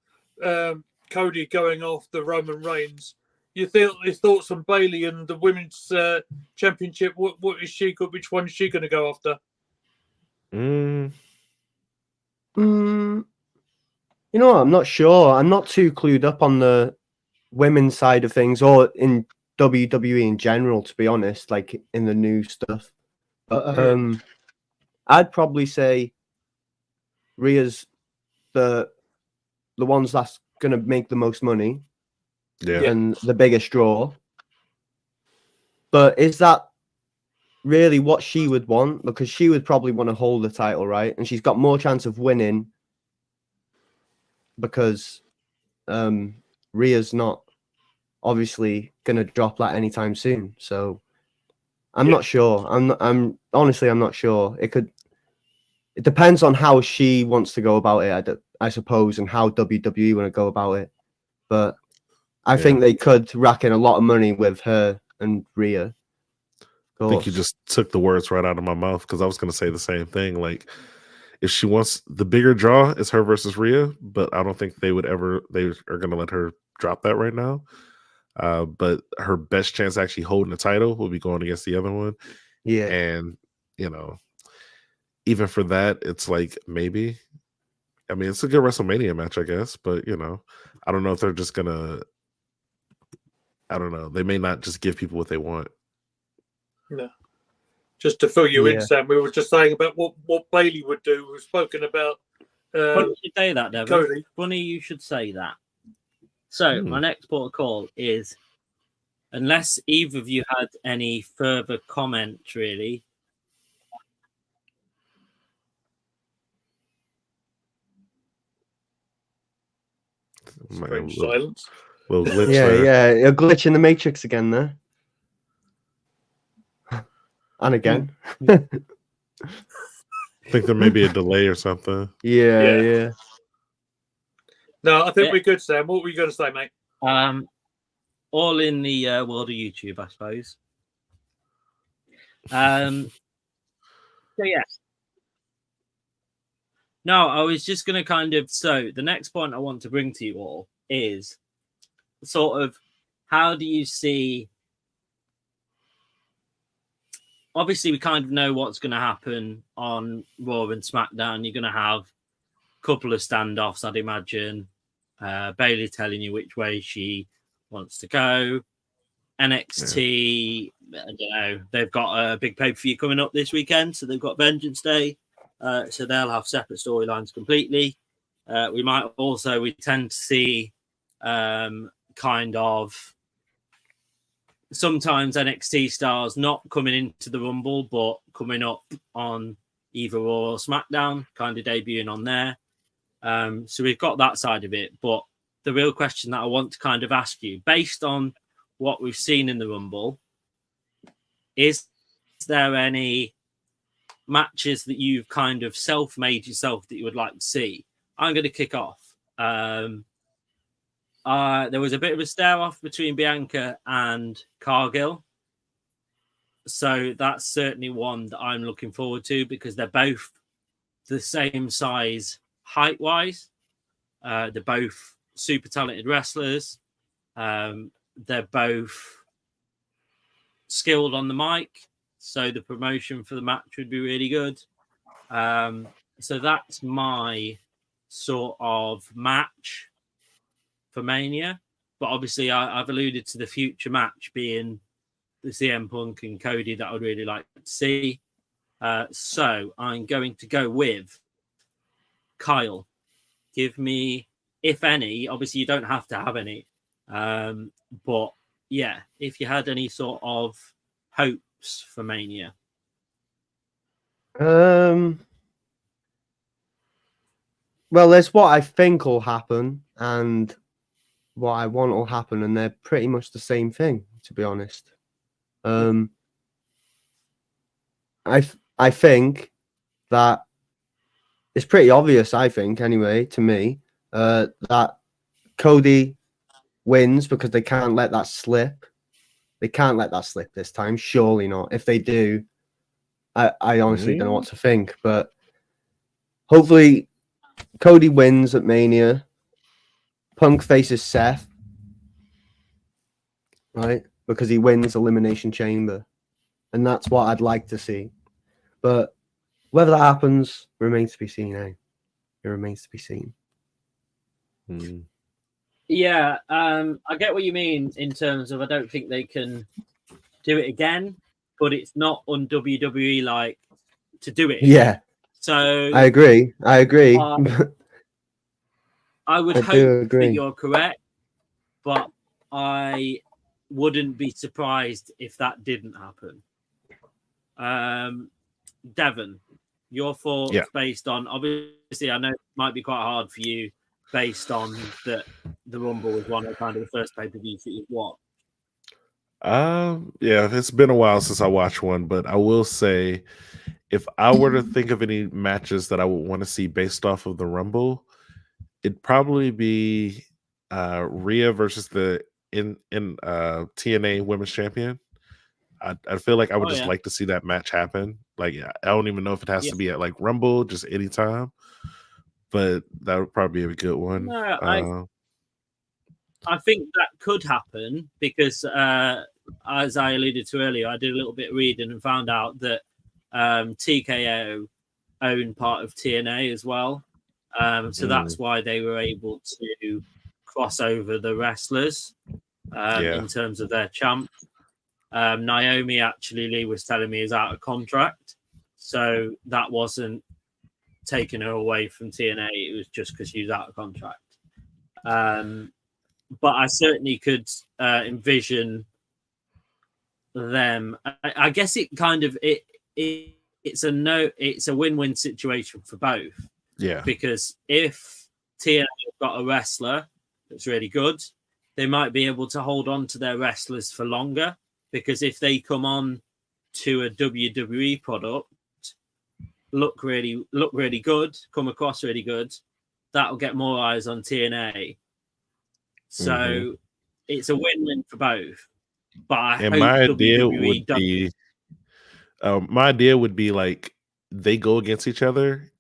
Cody going after Roman Reigns. Your thoughts on Bayley and the women's championship? What is she? Which one is she going to go after? You know what? I'm not sure. I'm not too clued up on the women's side of things or in WWE in general, to be honest, like in the new stuff. But I'd probably say Rhea's the ones that's gonna make the most money Yeah. and the biggest draw. But is that really what she would want? Because she would probably want to hold the title, right? And she's got more chance of winning because Rhea's not obviously gonna drop that anytime soon. So I'm not sure. I'm honestly not sure. It depends on how she wants to go about it, I suppose, and how WWE want to go about it. But I think they could rack in a lot of money with her and Rhea. I think you just took the words right out of my mouth because I was going to say the same thing. Like, if she wants the bigger draw, it's her versus Rhea, but I don't think they are going to let her drop that right now. But her best chance actually holding the title will be going against the other one. Yeah. And, even for that, it's like maybe. I mean, it's a good WrestleMania match, I guess, but, I don't know if they're just going to. I don't know. They may not just give people what they want. No. Just to fill you in, Sam, we were just saying about what Bailey would do. We've spoken about. Funny you say that, Devin. Cody. Funny you should say that. So my next port of call is, unless either of you had any further comment, really. Strange silence. Little glitch there. Yeah, a glitch in the Matrix again there. And again. I think there may be a delay or something. Yeah. No, I think we're good, Sam. What were you going to say, mate? All in the world of YouTube, I suppose. So yes. No, I was just going to so the next point I want to bring to you all is sort of how do you see, obviously we kind of know what's going to happen on Raw and SmackDown. You're going to have a couple of standoffs, I'd imagine. Bailey telling you which way she wants to go. NXT, I don't know, they've got a big pay-per-view coming up this weekend, so they've got Vengeance Day. So they'll have separate storylines completely. We tend to see kind of sometimes NXT stars not coming into the Rumble, but coming up on either Raw or SmackDown, kind of debuting on there. So we've got that side of it. But the real question that I want to kind of ask you, based on what we've seen in the Rumble, is there any matches that you've kind of self-made yourself that you would like to see? I'm going to kick off. There was a bit of a stare-off between Bianca and Cargill. So that's certainly one that I'm looking forward to because they're both the same size height-wise. They're both super talented wrestlers. They're both skilled on the mic. So the promotion for the match would be really good. So that's my sort of match for Mania. But obviously, I've alluded to the future match being the CM Punk and Cody that I would really like to see. So I'm going to go with Kyle. Give me, if any, obviously you don't have to have any. But yeah, if you had any sort of hopes for Mania. Well, there's what I think will happen and what I want will happen, and they're pretty much the same thing, to be honest. I think that it's pretty obvious, I think, anyway, to me, that Cody wins because they can't let that slip. They can't let that slip this time. Surely not. If they do, I honestly don't know what to think. But hopefully Cody wins at Mania. Punk faces Seth. Right? Because he wins Elimination Chamber. And that's what I'd like to see. But whether that happens remains to be seen, eh? It remains to be seen. Yeah, I get what you mean in terms of I don't think they can do it again, but it's not on WWE like to do it. Yeah, So I agree. I agree. I would I hope do that agree. you're correct, but I wouldn't be surprised if that didn't happen. Devon, your thoughts based on, obviously, I know it might be quite hard for you based on that the Rumble was one of kind of the first pay-per-views that you've watched. Yeah, it's been a while since I watched one, but I will say, if I were to think of any matches that I would want to see based off of the Rumble, it'd probably be Rhea versus the TNA Women's Champion. I feel like I would just like to see that match happen. Like, I don't even know if it has to be at like Rumble, just anytime. But that would probably be a good one. No, I think that could happen because, as I alluded to earlier, I did a little bit of reading and found out that TKO own part of TNA as well. So that's why they were able to cross over the wrestlers in terms of their champ. Naomi, actually, Lee was telling me, is out of contract. So that wasn't taking her away from TNA. It was just because she was out of contract. But I certainly could envision them. I guess it kind of it's a win-win situation for both. Yeah. Because if TNA have got a wrestler that's really good, they might be able to hold on to their wrestlers for longer. Because if they come on to a WWE product, look really good, come across really good, that'll get more eyes on TNA. So it's a win-win for both. But I hope my idea WWE would be, my idea would be like they go against each other.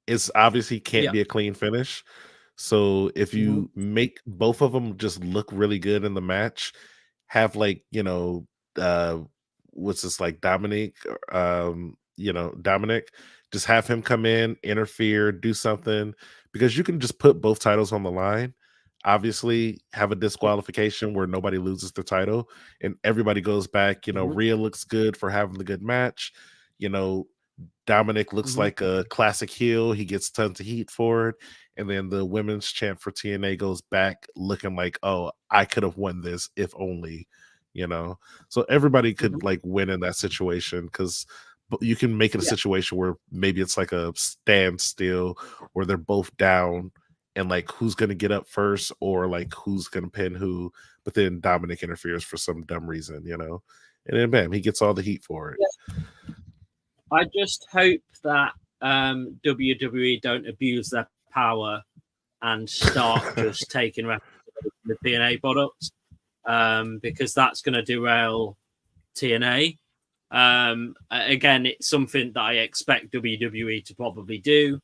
It's obviously can't be a clean finish. So if you make both of them just look really good in the match, have like, what's this, like Dominic, Dominic, just have him come in, interfere, do something, because you can just put both titles on the line. Obviously, have a disqualification where nobody loses the title and everybody goes back. Rhea looks good for having the good match. Dominic looks like a classic heel. He gets tons of heat for it. And then the women's champ for TNA goes back looking like, oh, I could have won this if only, So everybody could like win in that situation, because you can make it a situation where maybe it's like a standstill where they're both down and like who's going to get up first or like who's going to pin who. But then Dominic interferes for some dumb reason, and then bam, he gets all the heat for it. Yeah. I just hope that WWE don't abuse their power and start just taking the TNA products, because that's going to derail TNA. Again, it's something that I expect WWE to probably do.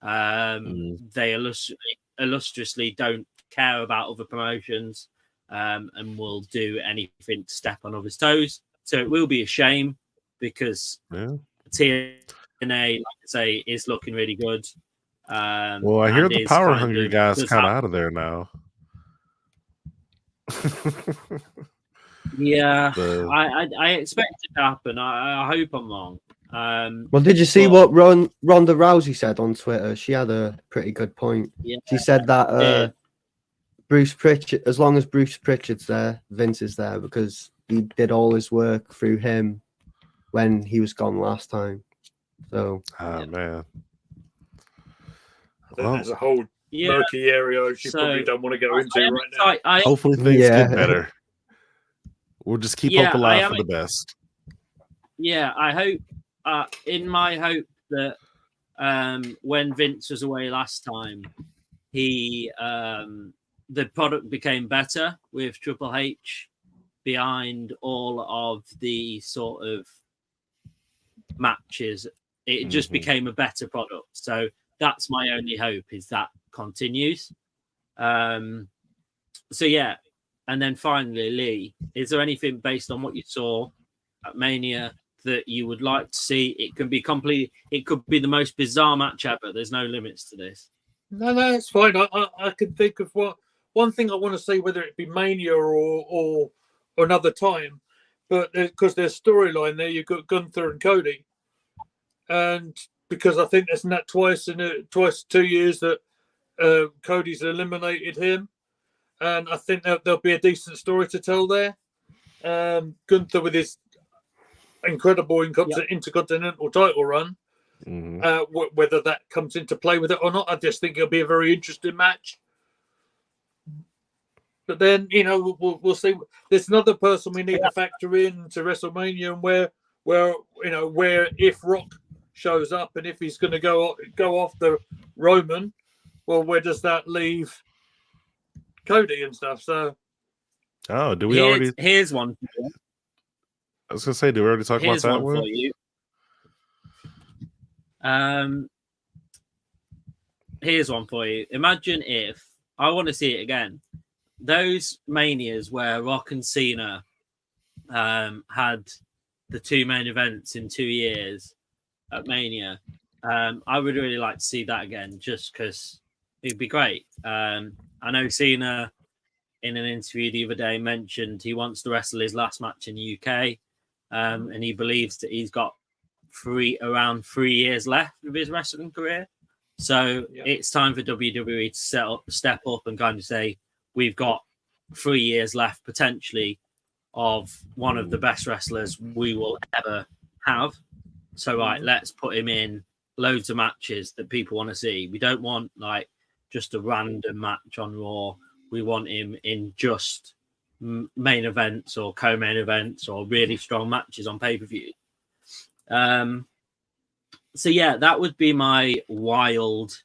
They illustriously don't care about other promotions, and will do anything to step on others' toes. So it will be a shame, because TNA, like I say, is looking really good. Well, I hear the Power Hungry guys kind of out of there now. Yeah, I expect it to happen. I hope I'm wrong. Well, did you see what Ronda Rousey said on Twitter? She had a pretty good point. Yeah, she said that Bruce Pritchard, as long as Bruce Pritchard's there, Vince is there, because he did all his work through him when he was gone last time. So, man, there's a whole murky area you probably don't want to go into right now. Hopefully things get better. We'll just keep hope alive for the best. Yeah, I hope. In my hope that when Vince was away last time, the product became better with Triple H behind all of the sort of matches. It just became a better product. So that's my only hope, is that continues. So yeah. And then finally, Lee, is there anything based on what you saw at Mania that you would like to see? It could be the most bizarre match ever. There's no limits to this. No, it's fine. I can think of one thing I want to say, whether it be Mania or another time, but because there's storyline there, you've got Gunther and Cody. and because I think there's not twice 2 years that Cody's eliminated him, and I think there'll be a decent story to tell there. Gunther with his incredible intercontinental title run, whether that comes into play with it or not, I just think it'll be a very interesting match. But then, we'll see. There's another person we need to factor in to WrestleMania, and where if Rock shows up and if he's going to go after Roman, well, where does that leave Cody and stuff? So, do we already? Here's one. I was gonna say, do we already talk about that one? For you. Here's one for you. Imagine if I want to see it again. Those manias where Rock and Cena had the two main events in 2 years at Mania. I would really like to see that again, just because it'd be great. I know Cena, in an interview the other day, mentioned he wants to wrestle his last match in the UK, and he believes that he's got around 3 years left of his wrestling career. So it's time for WWE to step up and kind of say, we've got 3 years left potentially of one of the best wrestlers we will ever have. So let's put him in loads of matches that people want to see. We don't want like just a random match on Raw. We want him in just main events or co-main events or really strong matches on pay-per-view. So yeah, that would be my wild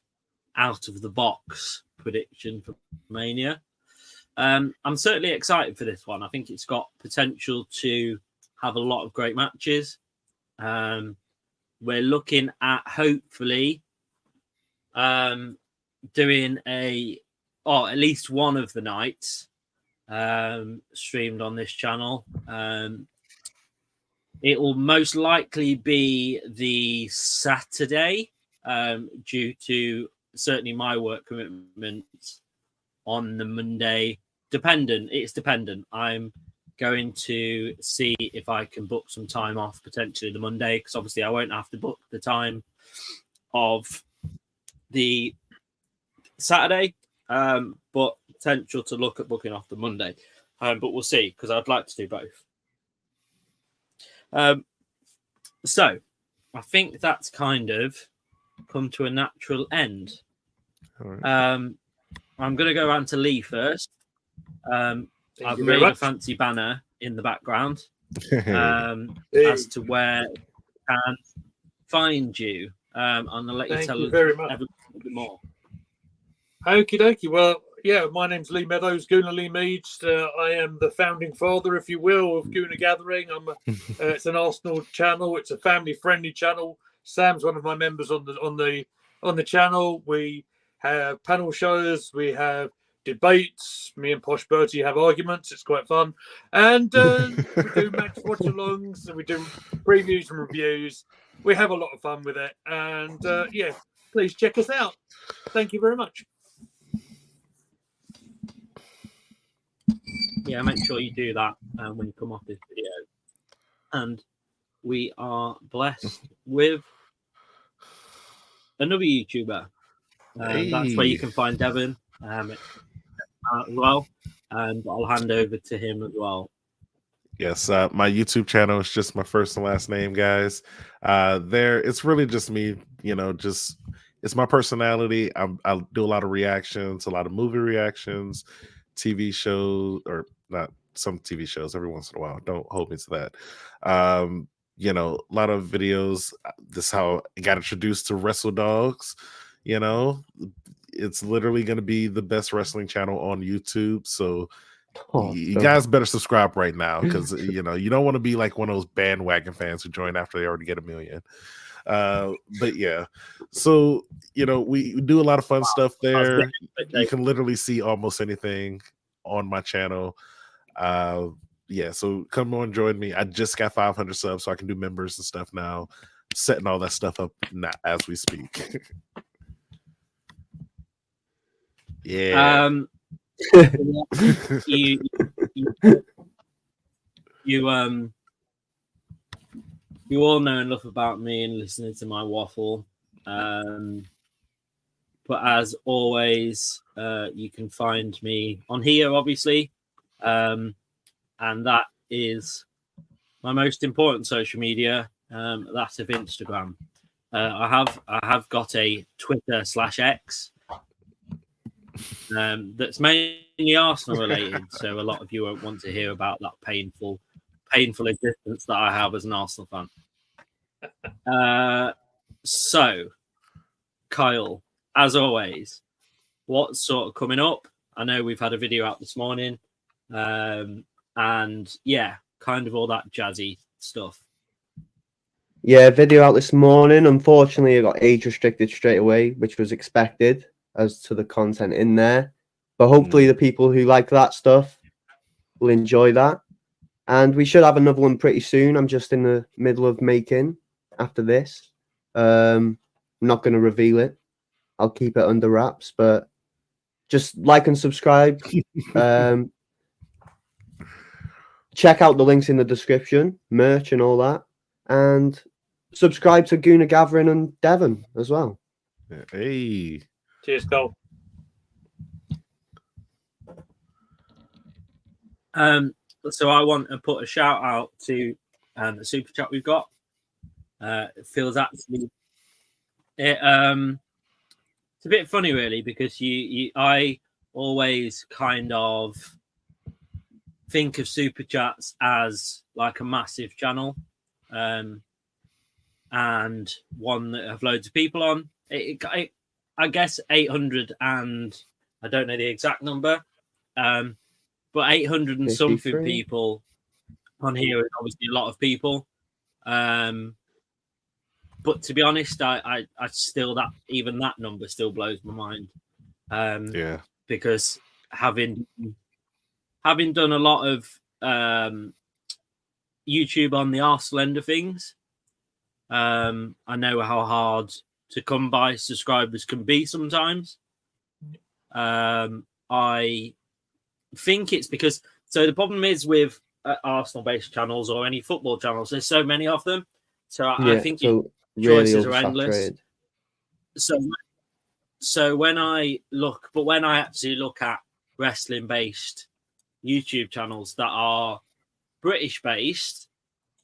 out of the box prediction for Mania. I'm certainly excited for this one. I think it's got potential to have a lot of great matches. We're looking at hopefully doing at least one of the nights streamed on this channel. It will most likely be the Saturday due to certainly my work commitments on the Monday. It's dependent. I'm going to see if I can book some time off potentially the Monday, because obviously I won't have to book the time of the Saturday, but potential to look at booking off the Monday. But we'll see, because I'd like to do both. So I think that's kind of come to a natural end. All right. I'm going to go around to Lee first. I've made a fancy banner in the background as to where I can find you. And I'll let you tell us everything a bit more. Okie dokie. Well, yeah, my name's Lee Meadows, Gooner Lee Meads. I am the founding father, if you will, of Gooner Gathering. It's an Arsenal channel. It's a family-friendly channel. Sam's one of my members on the channel. We have panel shows. We have debates. Me and Posh Bertie have arguments. It's quite fun. And we do match watch-alongs, and we do previews and reviews. We have a lot of fun with it. And yeah, please check us out. Thank you very much. Yeah, make sure you do that when you come off this video. And we are blessed with another YouTuber. That's where you can find Devon as well. And I'll hand over to him as well. Yes, my YouTube channel is just my first and last name, guys. It's really just me, it's my personality. I do a lot of reactions, a lot of movie reactions, TV shows, or not some TV shows every once in a while. Don't hold me to that. A lot of videos. This is how I got introduced to Wrestle Dawgs. It's literally going to be the best wrestling channel on YouTube. So you guys better subscribe right now, because you don't want to be like one of those bandwagon fans who join after they already get 1 million. But yeah, so we do a lot of fun stuff there. You can literally see almost anything on my channel. Yeah, so come on, join me. I just got 500 subs, so I can do members and stuff now. I'm setting all that stuff up now as we speak. Yeah. you all know enough about me and listening to my waffle. But as always, you can find me on here, obviously, and that is my most important social media. That's of Instagram. I have got a Twitter/X that's mainly Arsenal related. So a lot of you won't want to hear about that painful existence that I have as an Arsenal fan. So, Kyle, as always, what's sort of coming up? I know we've had a video out this morning, and yeah, kind of all that jazzy stuff. Yeah, video out this morning. Unfortunately, I got age restricted straight away, which was expected as to the content in there. But hopefully the people who like that stuff will enjoy that. And we should have another one pretty soon. I'm just in the middle of making after this. I'm not going to reveal it. I'll keep it under wraps, but just like and subscribe. Check out the links in the description, merch and all that. And subscribe to Gooner Gathering and Devon as well. Hey. Cheers, Cole. So I want to put a shout out to the super chat we've got. It feels actually it's a bit funny really, because I always kind of think of super chats as like a massive channel, and one that have loads of people on. I guess 800 and I don't know the exact number, but 800 and 53. something people on here is obviously a lot of people. But to be honest, I still even that number still blows my mind. Yeah, because having done a lot of YouTube on the Arsenal end of things, I know how hard to come by subscribers can be sometimes. I think it's because the problem is with Arsenal-based channels or any football channels, there's so many of them. So I think choices are endless. So when I actually look at wrestling-based YouTube channels that are British-based,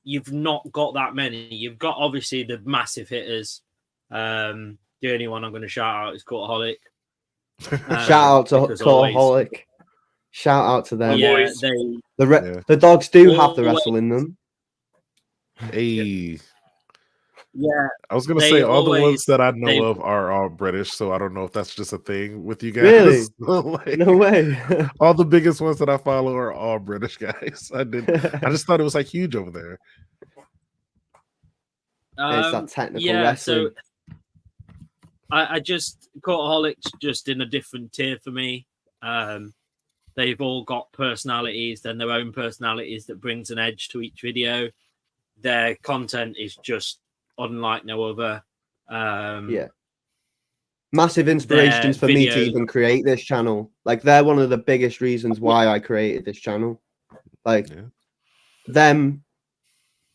you've not got that many. You've got obviously the massive hitters. The only one I'm going to shout out is Courtaholic. Shout out to Courtaholic. Shout out to them. Yeah, the dogs do have the wrestle in them. Hey. Yeah, I was gonna say all the ones that I know of are all British, so I don't know if that's just a thing with you guys. Really? Like, no way. All the biggest ones that I follow are all British guys. I just thought it was like huge over there. It's that technical wrestling. So I just Courtaholic's just in a different tier for me. They've all got personalities, then their own personalities that brings an edge to each video. Their content is just unlike no other. Massive inspirations for me to even create this channel. Like, they're one of the biggest reasons why I created this channel. Like, them,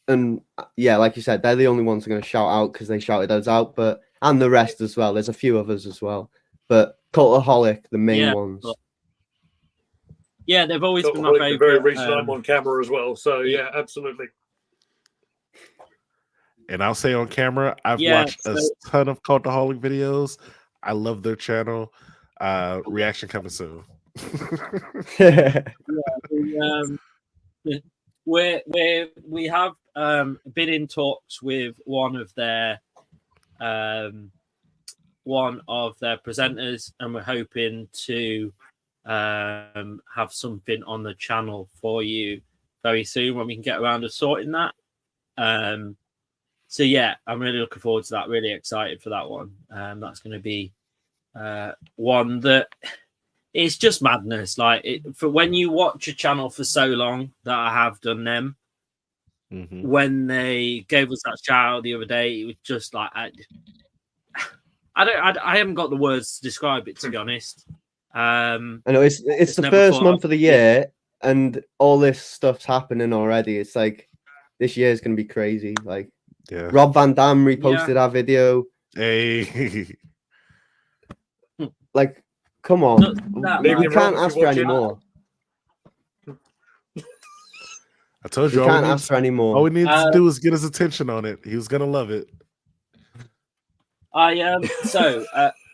and like you said, they're the only ones I'm going to shout out because they shouted us out, and the rest as well. There's a few others as well, but Cultaholic, the main ones. Yeah, they've always been my favorite. Very recent I'm on camera as well, so yeah, absolutely. And I'll say on camera, I've watched a ton of Cultaholic videos. I love their channel. Reaction coming soon. We have been in talks with one of their presenters, and we're hoping to have something on the channel for you very soon when we can get around to sorting that. So yeah, I'm really looking forward to that. Really excited for that one. That's going to be one that it's just madness. Like, for when you watch a channel for so long, that I have done them. When they gave us that shout out the other day, it was just like I haven't got the words to describe it, to be honest. I know it's the first month of the year, and all this stuff's happening already. It's like this year is going to be crazy. Like, Yeah. Rob Van Dam reposted our video. Hey. Like, come on, That we Leave him can't wrong if ask you for watch any it. more. I told We you can't ask for any all more. we need to do is get his attention on it. He was gonna love it. I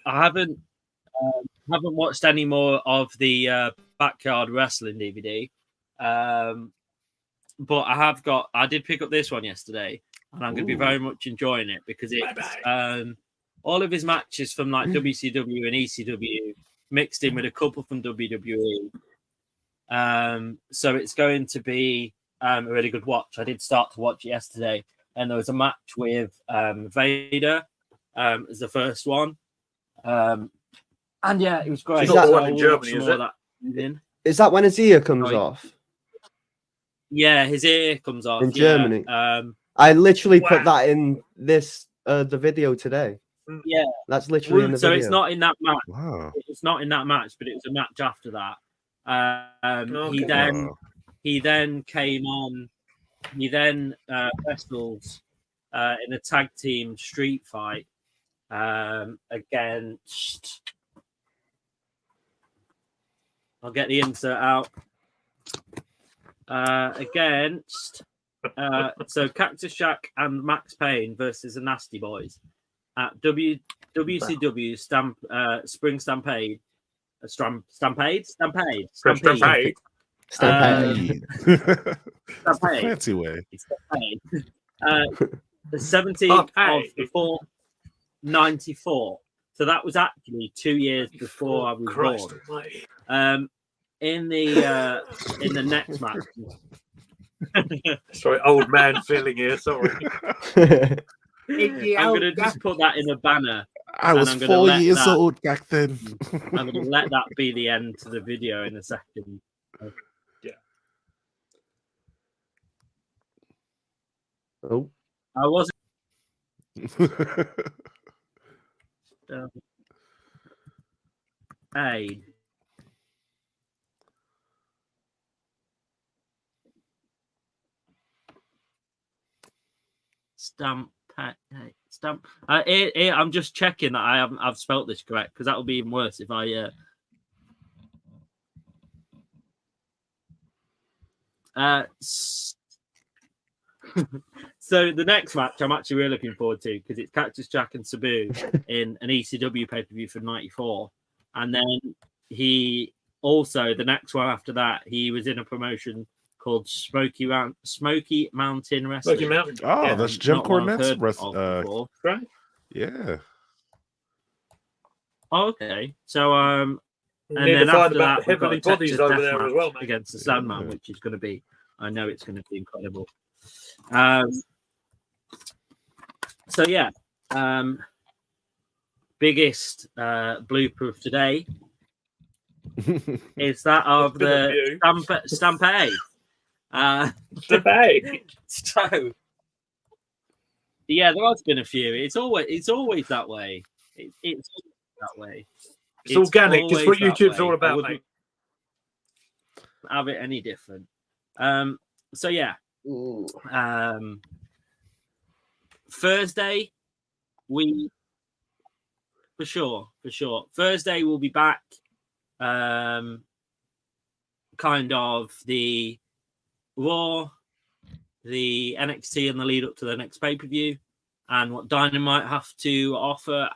haven't watched any more of the Backyard Wrestling DVD, but I did pick up this one yesterday, and I'm going to be very much enjoying it because it's all of his matches from like WCW and ECW mixed in with a couple from WWE. So it's going to be a really good watch. I did start to watch it yesterday, and there was a match with Vader as the first one. And yeah, it was great. It's not the So one in we'll Germany, watch some is more it? of that evening. Is that when his ear comes Sorry. off Yeah, his ear comes off in Germany? Yeah. I literally Wow. put that in this the video today. Yeah. That's literally in the So video. it's not in that match. Wow. It's not in that match, but it was a match after that. Okay. He then came on. He then wrestled in a tag team street fight against. I'll get the insert out. Against so Cactus Jack and Max Payne versus the Nasty Boys at WCW Spring Stampede. Stampede. Stampede. Stampede. That's the fancy way. The 17th of the 4th, 94. So that was actually 2 years before I was Christ born. almighty. In the next match. Sorry, old man feeling here. Sorry. I'm going to just put that in a banner. I was I'm gonna 4 let years that- old back then. I'm going to let that be the end to the video in a second. Oh, I wasn't. Hey. Stamp. I'm just checking that I've spelt this correct because that would be even worse if I. So the next match I'm actually really looking forward to because it's Cactus Jack and Sabu in an ECW pay-per-view for '94, and then he also the next one after that he was in a promotion called Smoky Mountain Wrestling. Smoky Mountain. Oh, that's Jim Not one I've Cornette's heard of before. Right. yeah. Oh, okay. So and Need to then find after about that we've got heavenly a Texas bodies over Death there match as well, mate. against the Sandman, Yeah. which is going to be. I know it's going to be incredible. So yeah, biggest blooper of today is that of There's been a the Stampede. Stampede. So yeah, there has been a few. It's always that way. It's always that way. It's organic. It's what always that YouTube's way. all I about, wouldn't mate. have it any different. So yeah. Thursday, for sure. Thursday we'll be back. Kind of the Raw, the NXT, and the lead up to the next pay per view, and what Dynamite have to offer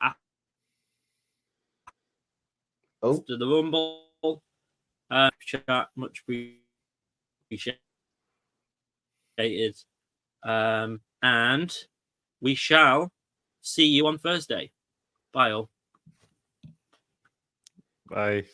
after the Rumble. Chat, much appreciated. And we shall see you on Thursday. Bye all. Bye.